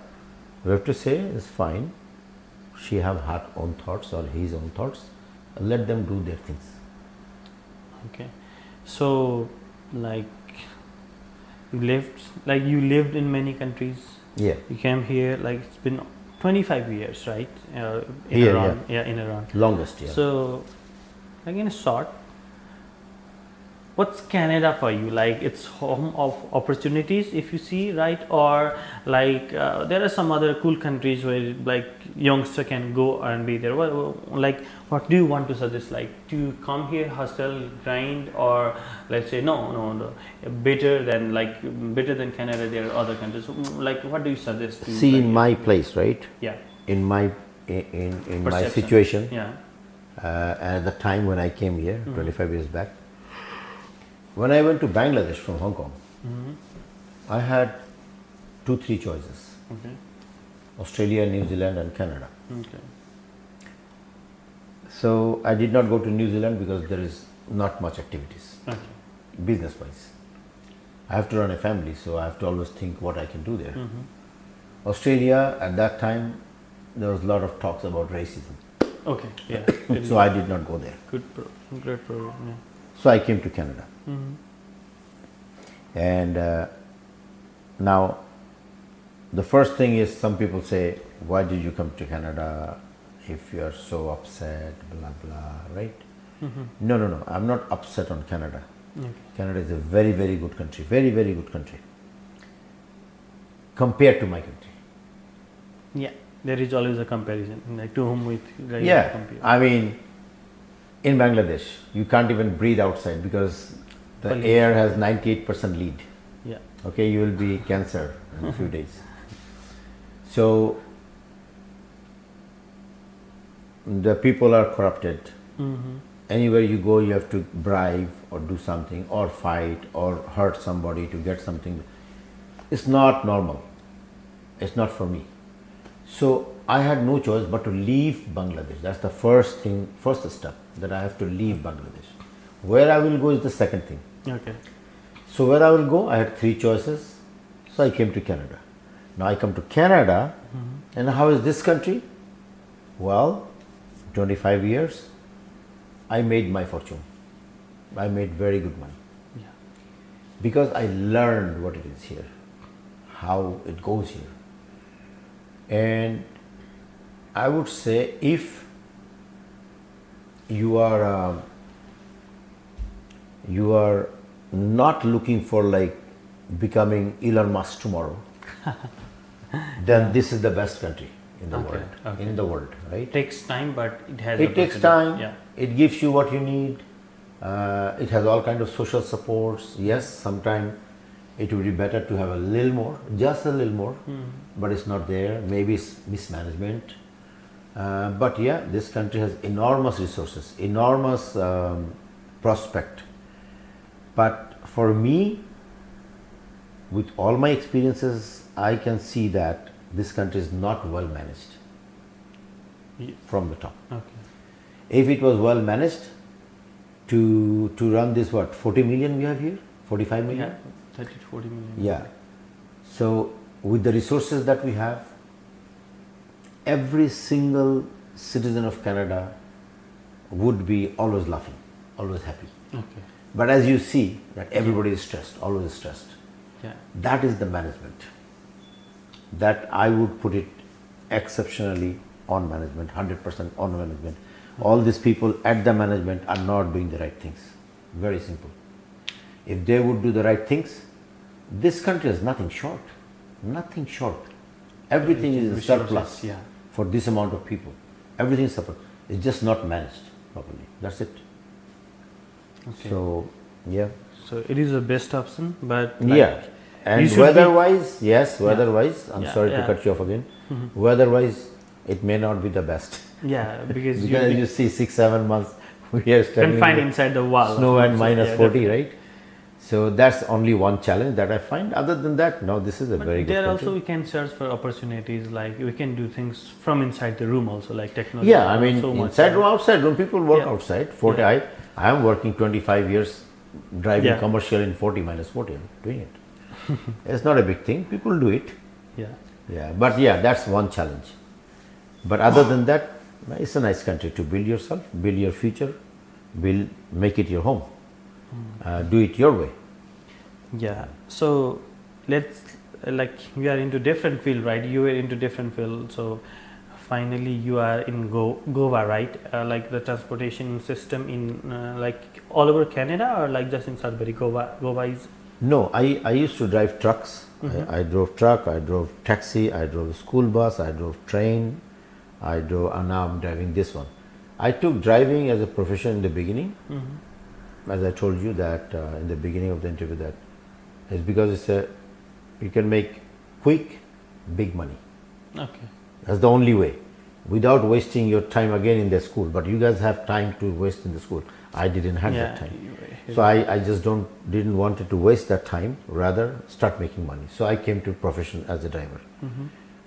We have to say it's fine. She have her own thoughts or his own thoughts. Let them do their things. Okay. So like you lived in many countries. Yeah. You came here like it's been 25 years, right? In Here, Iran. Yeah, in Iran. Longest, yeah. So, like in short, what's Canada for you? Like it's home of opportunities, if you see, right? Or like there are some other cool countries where like youngster can go and be there. What do you want to suggest? Like, do you come here, hustle, grind, or let's say no, better than Canada? There are other countries. Like, what do you suggest? To, See, like, in my place, right? yeah, In my perception. situation, Yeah. at the time when I came here, 25 years back, when I went to Bangladesh from Hong Kong, I had 2-3 choices: Okay. Australia, New Zealand, and Canada. Okay. So I did not go to New Zealand because there is not much activities, Okay. business-wise. I have to run a family, so I have to always think what I can do there. Australia, at that time, there was a lot of talks about racism, Okay. Yeah. so I did not go there. Great program. Yeah. So I came to Canada. And now, the first thing is, some people say, why did you come to Canada if you are so upset, blah, blah, right? No, I'm not upset on Canada. Okay. Canada is a very, very good country, very, very good country. compared to my country. Yeah, there is always a comparison, like to whom with guys Yeah, compare. I mean, in Bangladesh, you can't even breathe outside because the Pollution. air has 98% lead. Yeah, Okay, you will be cancer in a few days. So the people are corrupted. Anywhere you go, you have to bribe or do something or fight or hurt somebody to get something. It's not normal. It's not for me. So I had no choice but to leave Bangladesh. That's the first thing, first step, that I have to leave Bangladesh. Where I will go is the second thing. okay. So where I will go, I had three choices. So I came to Canada. Now I come to Canada, and how is this country? Well, 25 years, I made my fortune. I made very good money. Yeah. Because I learned what it is here, how it goes here. And I would say if you are not looking for like becoming Elon Musk tomorrow, then this is the best country in the world. Okay. In the world, right? It takes time, but it has. It takes opportunity. time. Yeah. It gives you what you need. It has all kind of social supports. Yes, sometimes it would be better to have a little more, just a little more, but it's not there. Maybe it's mismanagement. But yeah, this country has enormous resources, enormous prospect. But for me, with all my experiences, I can see that this country is not well managed from the top. Okay. If it was well managed, to run this 40 million we have here, 45 million? Yeah, 30 to 40 million. Yeah. So with the resources that we have, every single citizen of Canada would be always laughing, always happy. Okay. But as you see, that everybody is stressed, always stressed. Yeah. That is the management. That I would put it exceptionally on management, 100% on management. All these people at the management are not doing the right things. Very simple. If they would do the right things, this country has nothing short. Nothing short. Everything is a surplus Yeah. for this amount of people. Everything is surplus. It's just not managed properly. That's it. Okay. So, yeah. So it is the best option, but Yeah. And you should weather-wise, yes, weather-wise, I'm Yeah, sorry yeah. to cut you off again. Weather-wise, it may not be the best. yeah, because Because you you see 6-7 months, we are standing confined in inside the wall. the snow and minus Yeah, 40, right? So that's only one challenge that I find. Other than that, no, this is a But very good there country. also we can search for opportunities, like we can do things from inside the room also, like technology. Yeah, I mean, so much, inside room, outside room, people work Yeah. outside. 40, Yeah. I am working 25 years driving Yeah. commercial in 40 minus 40, I'm doing it. It's not a big thing, people do it. Yeah. Yeah, but yeah, that's one challenge. But other than that, it's a nice country to build yourself, build your future, make it your home. Do it your way. Yeah. So let's like we are into different field, right? You were into different field. So finally you are in Goa, right? Like the transportation system in like all over Canada, or like just in Sudbury? Goa is. No, I used to drive trucks. I drove truck, I drove taxi, I drove school bus, I drove train, and now I'm driving this one. I took driving as a profession in the beginning. As I told you that in the beginning of the interview, that it's because you can make quick, big money. Okay. That's the only way, without wasting your time again in the school. But you guys have time to waste in the school. I didn't have that time. So I just didn't want to waste that time, rather start making money. So I came to profession as a driver.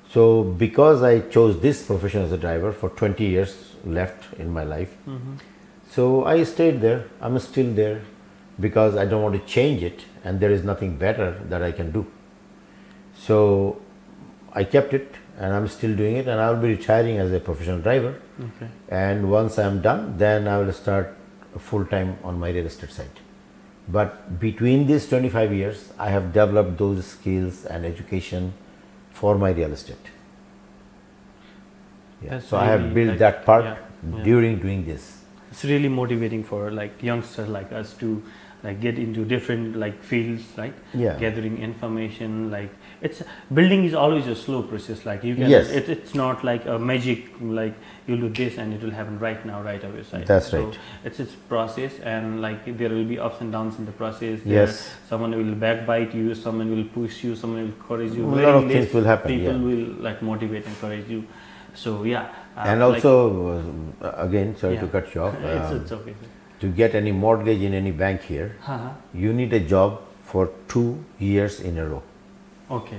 So because I chose this profession as a driver for 20 years left in my life, so I stayed there. I'm still there because I don't want to change it, and there is nothing better that I can do. So I kept it, and I'm still doing it, and I'll be retiring as a professional driver. Okay. And once I'm done, then I will start full time on my real estate side. But between these 25 years, I have developed those skills and education for my real estate. Yeah. That's So I have really, built like, that part yeah. during doing this. It's really motivating for like youngsters like us to like get into different like fields, like Yeah. gathering information. Like it's building is always a slow process. Like you can, Yes. it's not like a magic. Like you do this and it will happen right now, right away. Right? That's so right. it's process, and like there will be ups and downs in the process. Yes. Someone will backbite you, someone will push you, someone will encourage you. A Very lot of less things will happen. people Yeah. will like motivate, encourage you. So yeah. And like- also, again, sorry Yeah. to cut you off. it's okay. To get any mortgage in any bank here, Uh-huh. you need a job for 2 years in a row. Okay.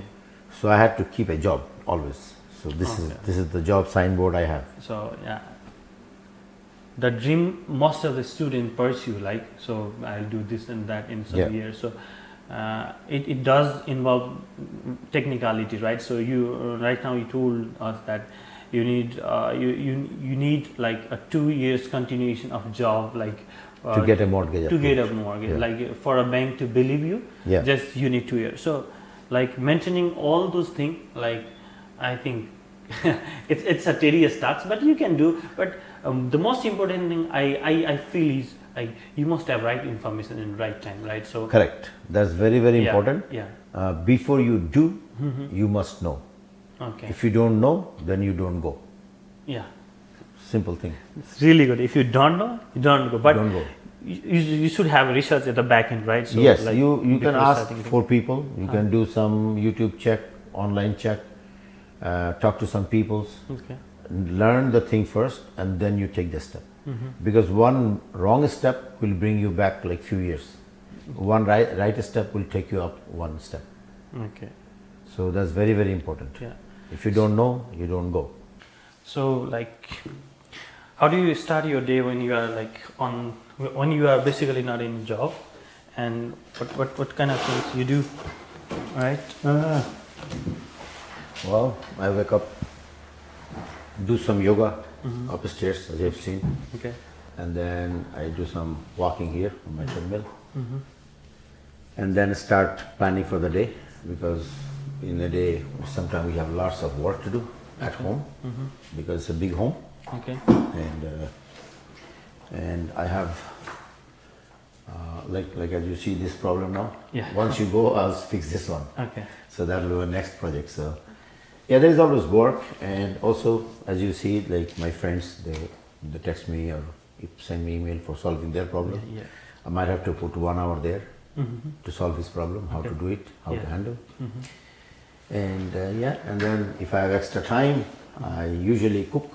So I had to keep a job always. So this is the job signboard I have. So yeah, the dream most of the students pursue, like, so I'll do this and that in some Yeah. years. So it does involve technicality, right? So you right now you told us that you need you need like a 2 years continuation of job, like To get a mortgage. to get a approved. mortgage, Yeah. like for a bank to believe you. Yeah. Just you need 2 years. So like mentioning all those things, like I think it's a tedious task, but you can do. But the most important thing I feel is like you must have right information in right time, right? So Correct. That's very, very yeah, important. Yeah. Before you do, you must know. Okay. If you don't know, then you don't go. Yeah. Simple thing. It's really good. If you don't know, you don't go. But Don't go. you should have research at the back end, right? So Yes, like, you can before ask starting to- for people. You can do some YouTube check, online check, talk to some people, Okay. learn the thing first, and then you take the step. Because one wrong step will bring you back like few years. One right step will take you up one step. Okay. So that's very, very important. Yeah. If you don't know, you don't go. So like, how do you start your day when you are like when you are basically not in a job, and what kind of things you do, right? Well, I wake up, do some yoga upstairs, as you've seen, Okay. and then I do some walking here on my treadmill, and then start planning for the day, because in a day sometimes we have lots of work to do at home, because it's a big home, Okay. and I have like as you see this problem now. Yeah. Once you go, I'll fix this one. Okay. So that will be our next project. So yeah, there is always work, and also as you see, like my friends, they text me or send me email for solving their problem. Yeah. I might have to put 1 hour there to solve his problem, how to do it, how to Yeah. handle. And and then if I have extra time, I usually cook.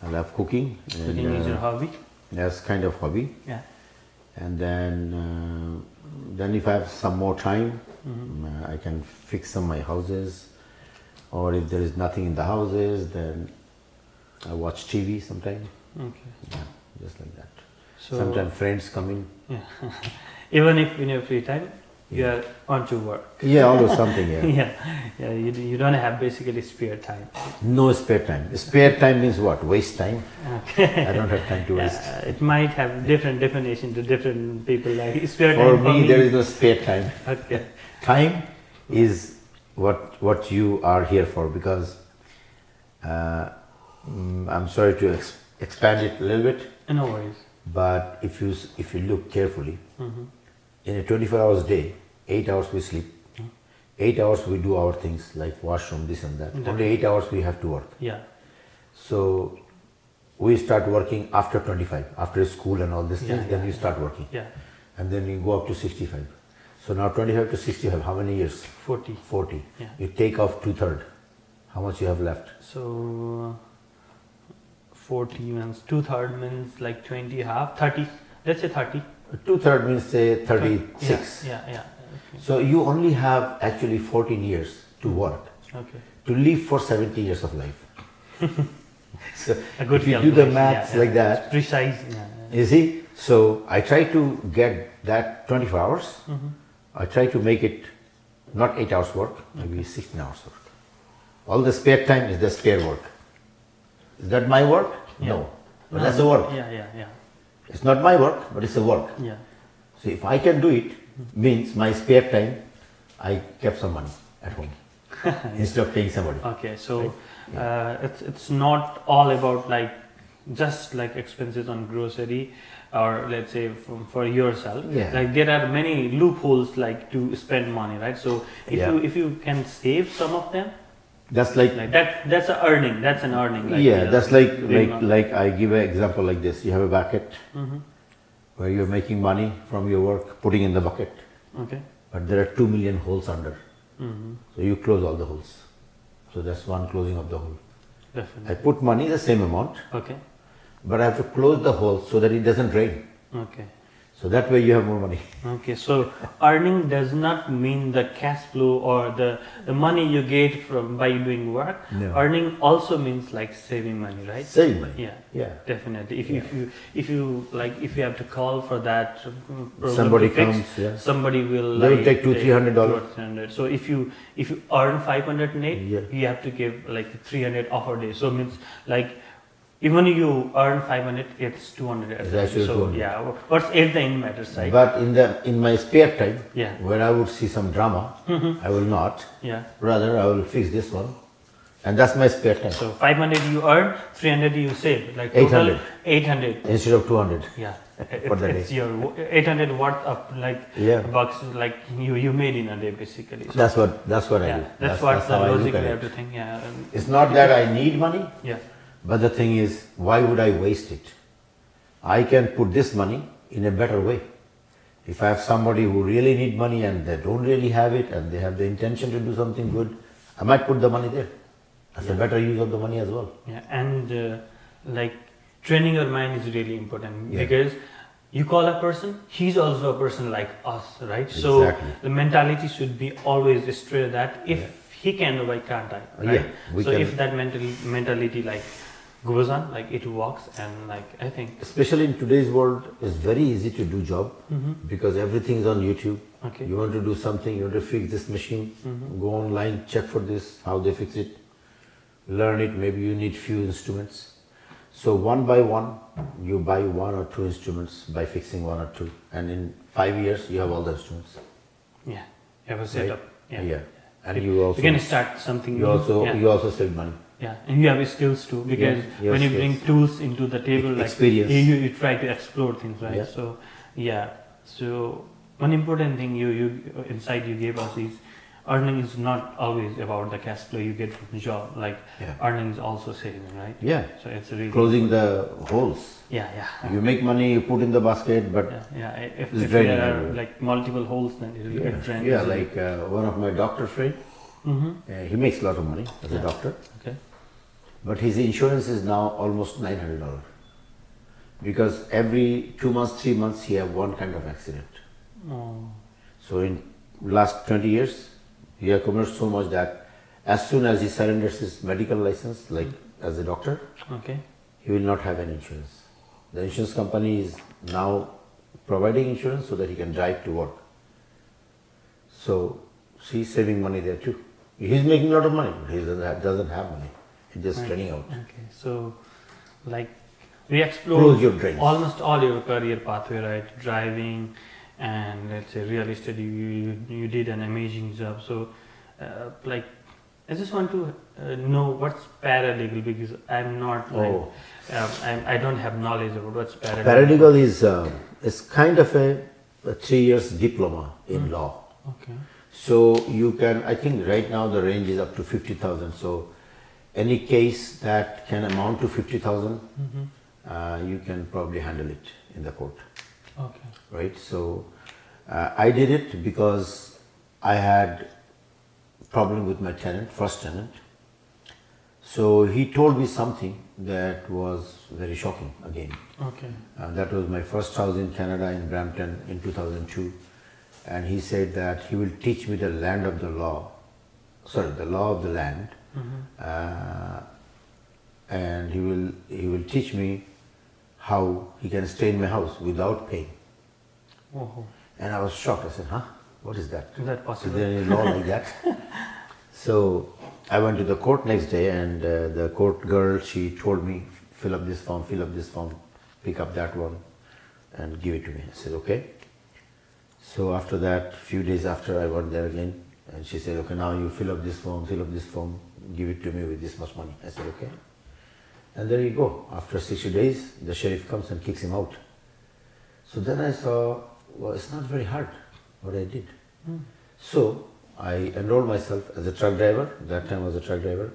I love cooking. Cooking is your hobby. That's kind of hobby. Yeah. And then if I have some more time, I can fix some of my houses, or if there is nothing in the houses, then I watch TV sometime. Okay. Yeah, just like that. So Sometimes friends come in. yeah. Even if in your free time you are on to work. Yeah, always something. Yeah. Yeah. You don't have basically spare time. No spare time. Spare time means what? Waste time. Okay. I don't have time to waste. It might have different definition to different people. Like spare For time me, there is no spare time. Okay. Time is what you are here for, because I'm sorry to expand it a little bit, No worries. but if you look carefully, in a 24 hours day, 8 hours we sleep, 8 hours we do our things like washroom, this and that. Only 8 hours we have to work. Yeah. So we start working after 25, after school and all these things, then yeah, you start working. Yeah. And then you go up to 65. So now 25 to 65, how many years? 40. 40. Yeah. You take off 2/3. How much you have left? So 40 means 2/3 means like 20 half 30. Let's say 30. 2/3 means say 36. Yeah. Okay. So you only have actually 14 years to work, Okay. to live for 70 years of life. So A good if you do the calculation. maths like that, Precise. Yeah. you see, so I try to get that 24 hours. I try to make it not 8 hours work, maybe 16 hours work. All the spare time is the spare work. Is that my work? Yeah. No. But that's the work. Yeah. It's not my work, but it's the work. Yeah. So if I can do it, means my spare time, I kept some money at home instead of paying somebody. Okay. So it's not all about like just like expenses on grocery, or let's say for yourself. Yeah. Like there are many loopholes like to spend money, right? So if you can save some of them, That's like that's a earning. That's an earning. Like, yeah, that's doing like I give an example like this. You have a bucket where you're making money from your work, putting in the bucket, Okay. but there are 2 million holes under. So you close all the holes. So that's one closing of the hole. Definitely. I put money the same amount, Okay. but I have to close the hole so that it doesn't drain. Okay. So that way you have more money. Okay, so earning does not mean the cash flow or the money you get from by doing work. No. Earning also means like saving money, right? Saving money. Yeah, Yeah. definitely. If you have to call for that problem Somebody to fix, comes, yeah. somebody will They will take $200-300. $200. So if you earn 500 net, Yeah. you have to give like 300 offer day. So means like even you earn 500, it's 200. It's actually so 200. yeah, what's at the end matters, right? But in my spare time, Yeah. when I would see some drama, I will not. Yeah. Rather, I will fix this one, and that's my spare time. So 500 you earn, 300 you save. Like total 800. 800. Instead of 200. Yeah. For the It's your 800 worth of like Yeah. bucks like you made in a day basically. So, That's what I yeah, do. that's what the how I look logic at we it. have to think. Yeah. It's not that I need money, Yeah. but the thing is, why would I waste it? I can put this money in a better way. If I have somebody who really need money and they don't really have it and they have the intention to do something good, I might put the money there. That's a better use of the money as well. Yeah. And like training your mind is really important Yeah. because you call a person, he's also a person like us, right? So Exactly. the mentality should be always straight that if he can, why can't I? Right? Yeah, we So can- if that mentality like goes on, like it works, and like I think. Especially in today's world, it's very easy to do job because everything is on YouTube. Okay. You want to do something, you want to fix this machine, go online, check for this, how they fix it, learn it. Maybe you need few instruments. So one by one, you buy 1 or 2 instruments by fixing 1 or 2, and in 5 years you have all the instruments. Yeah, you have a setup. Right? Yeah. And you also You can start something you new. also yeah. you also save money. Yeah, and you have skills too because Yeah, when you skills. bring tools into the table, like Experience. you try to explore things, right? Yeah. So yeah, so one important thing you insight you gave us is earning is not always about the cash flow you get from the job. Like Yeah. earning is also saving, right? Yeah. So it's really Closing the holes. Yeah. You make money, you put in the basket, but Yeah. If It's draining there are everywhere. like multiple holes, then it will get drained. yeah, like one of my doctor friend, he makes a lot of money as a Yeah. doctor, Okay. but his insurance is now almost $900 because every 2 months, 3 months he have one kind of accident. Oh. So in last 20 years, he accumulated so much that as soon as he surrenders his medical license, like as a doctor, Okay. he will not have any insurance. The insurance company is now providing insurance so that he can drive to work. So he's saving money there too. He's making a lot of money, but he doesn't have money. He's just Right. running out. Okay, so like we explored Close your drains. almost all your career pathway, right? Driving and let's say real estate. You did an amazing job. So like I just want to know what's paralegal because I'm not like Oh. I don't have knowledge about what's paralegal. Paralegal is kind of a 3 years diploma in law. Okay. So you can, I think right now the range is up to 50,000. So any case that can amount to 50,000, you can probably handle it in the court, Okay. right? So I did it because I had problem with my tenant, first tenant. So he told me something that was very shocking again. Okay. That was my first house in Canada in Brampton in 2002. And he said that he will teach me the land of the law, the law of the land, and he will teach me how he can stay in my house without paying. Oh, And I was shocked. I said, "Huh? What is that? is that Is possible? there any law like that?" So I went to the court next day, and the court girl, she told me, fill up this form, pick up that one, and give it to me. I said, okay. So after that, few days after, I went there again, and she said, okay, now you fill up this form, give it to me with this much money. I said, okay. And there you go. After 60 days, the sheriff comes and kicks him out. So then I saw, well, it's not very hard what I did. So I enrolled myself as a truck driver. That time I was a truck driver.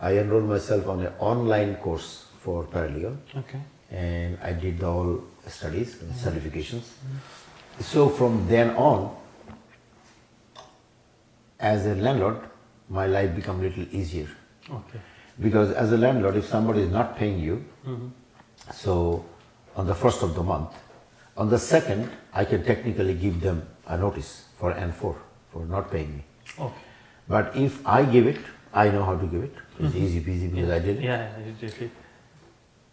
I enrolled myself on an online course for paralegal. Okay. And I did all studies and certifications. So from then on, as a landlord, my life became a little easier. Okay. Because as a landlord, if somebody is not paying you, so on the first of the month, on the second, I can technically give them a notice for N4 for not paying me. Okay. But if I give it, I know how to give it. It's easy peasy because I did it. Yeah, exactly.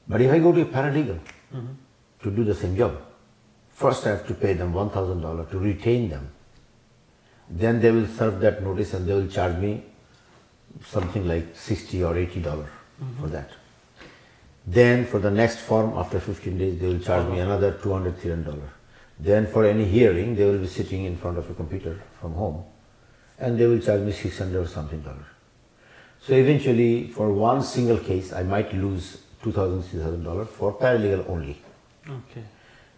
But if I go to a paralegal to do the same job, first I have to pay them $1,000 to retain them. Then they will serve that notice and they will charge me something like $60 or $80 for that. Then for the next form, after 15 days, they will charge me another $200, $300. Then for any hearing, they will be sitting in front of a computer from home and they will charge me $600 or something dollars. So eventually, for one single case, I might lose $2,000, $3,000 for paralegal only. Okay.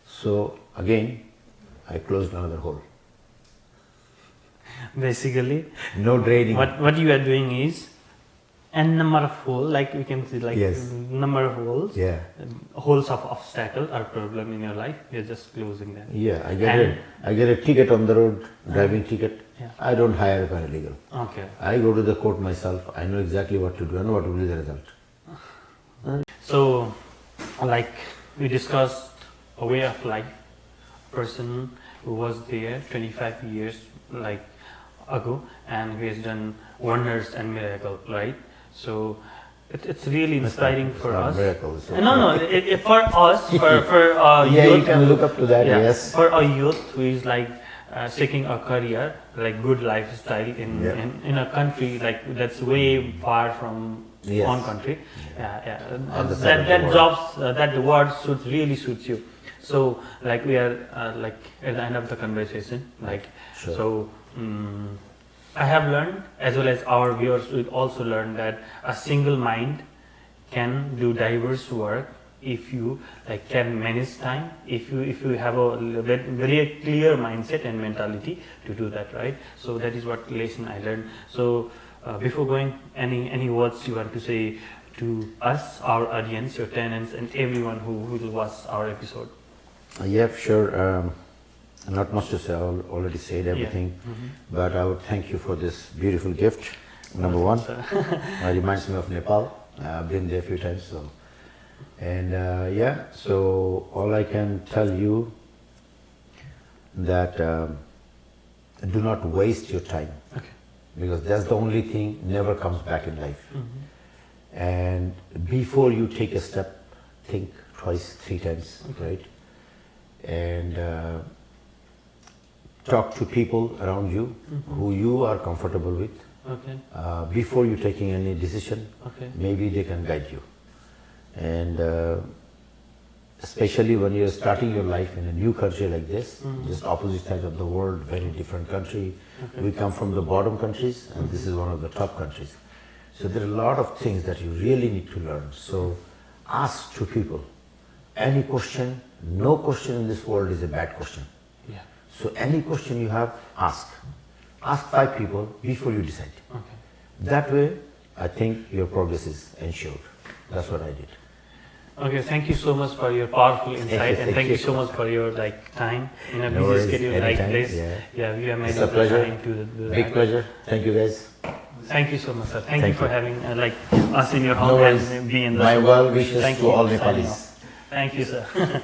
So again, I closed another hole. Basically, No draining. what you are doing is n number of holes, like we can see, like Yes. number of holes, Yeah. holes of obstacle or problem in your life. You're just closing them. Yeah, I get a ticket on the road, driving ticket. Yeah. I don't hire a paralegal. Okay. I go to the court myself. I know exactly what to do. I know what will be the result. So, like we discussed a way of life, person who was there 25 years like ago and who has done wonders and miracles, right? So it's really inspiring It's for not us. miracles. No, for us, for Yeah, youth, you can look up to that. yeah, Yes. for a youth who is like seeking a career, like good lifestyle Yeah. in a country like that's way far from Yes. own country. Yeah. Other side of the That world. jobs, that word really suits you. So like we are like at the end of the conversation, like Sure. so. I have learned, as well as our viewers will also learn, that a single mind can do diverse work if you like can manage time, if you have a very clear mindset and mentality to do that, right? So that is what lesson I learned. So before going, any words you want to say to us, our audience, your tenants, and everyone who will watch our episode? Yeah, sure. Not much to say. I already said everything. But I would thank you for this beautiful gift. Number one, it reminds me of Nepal. I've been there a few times. So, and yeah, so all I can tell you that do not waste your time. Okay. Because that's the only thing never comes back in life. And before you take a step, think twice, 3 times, right? And talk to people around you who you are comfortable with. Okay. Before you taking any decision, Okay. maybe they can guide you. And especially when you're starting your life in a new country like this, just opposite side of the world, very different country. Okay. We come from the bottom countries and this is one of the top countries. So there are a lot of things that you really need to learn. So ask to people. Any question, no question in this world is a bad question. Yeah. So any question you have, ask. Ask 5 people before you decide. Okay. That way, I think your progress is ensured. That's what I did. Okay, thank you so much for your powerful insight, and thank you you. so much for your like time in a No busy worries, schedule like anytime, this. yeah. We are It's made a the pleasure. time to do that. Big pleasure. Thank you guys. Thank you so much, sir. Thank you Thank for you. having like us in your No home worries. and being in the My show. well wishes Thank to you. all Signing Nepalis. off. Thank you, sir.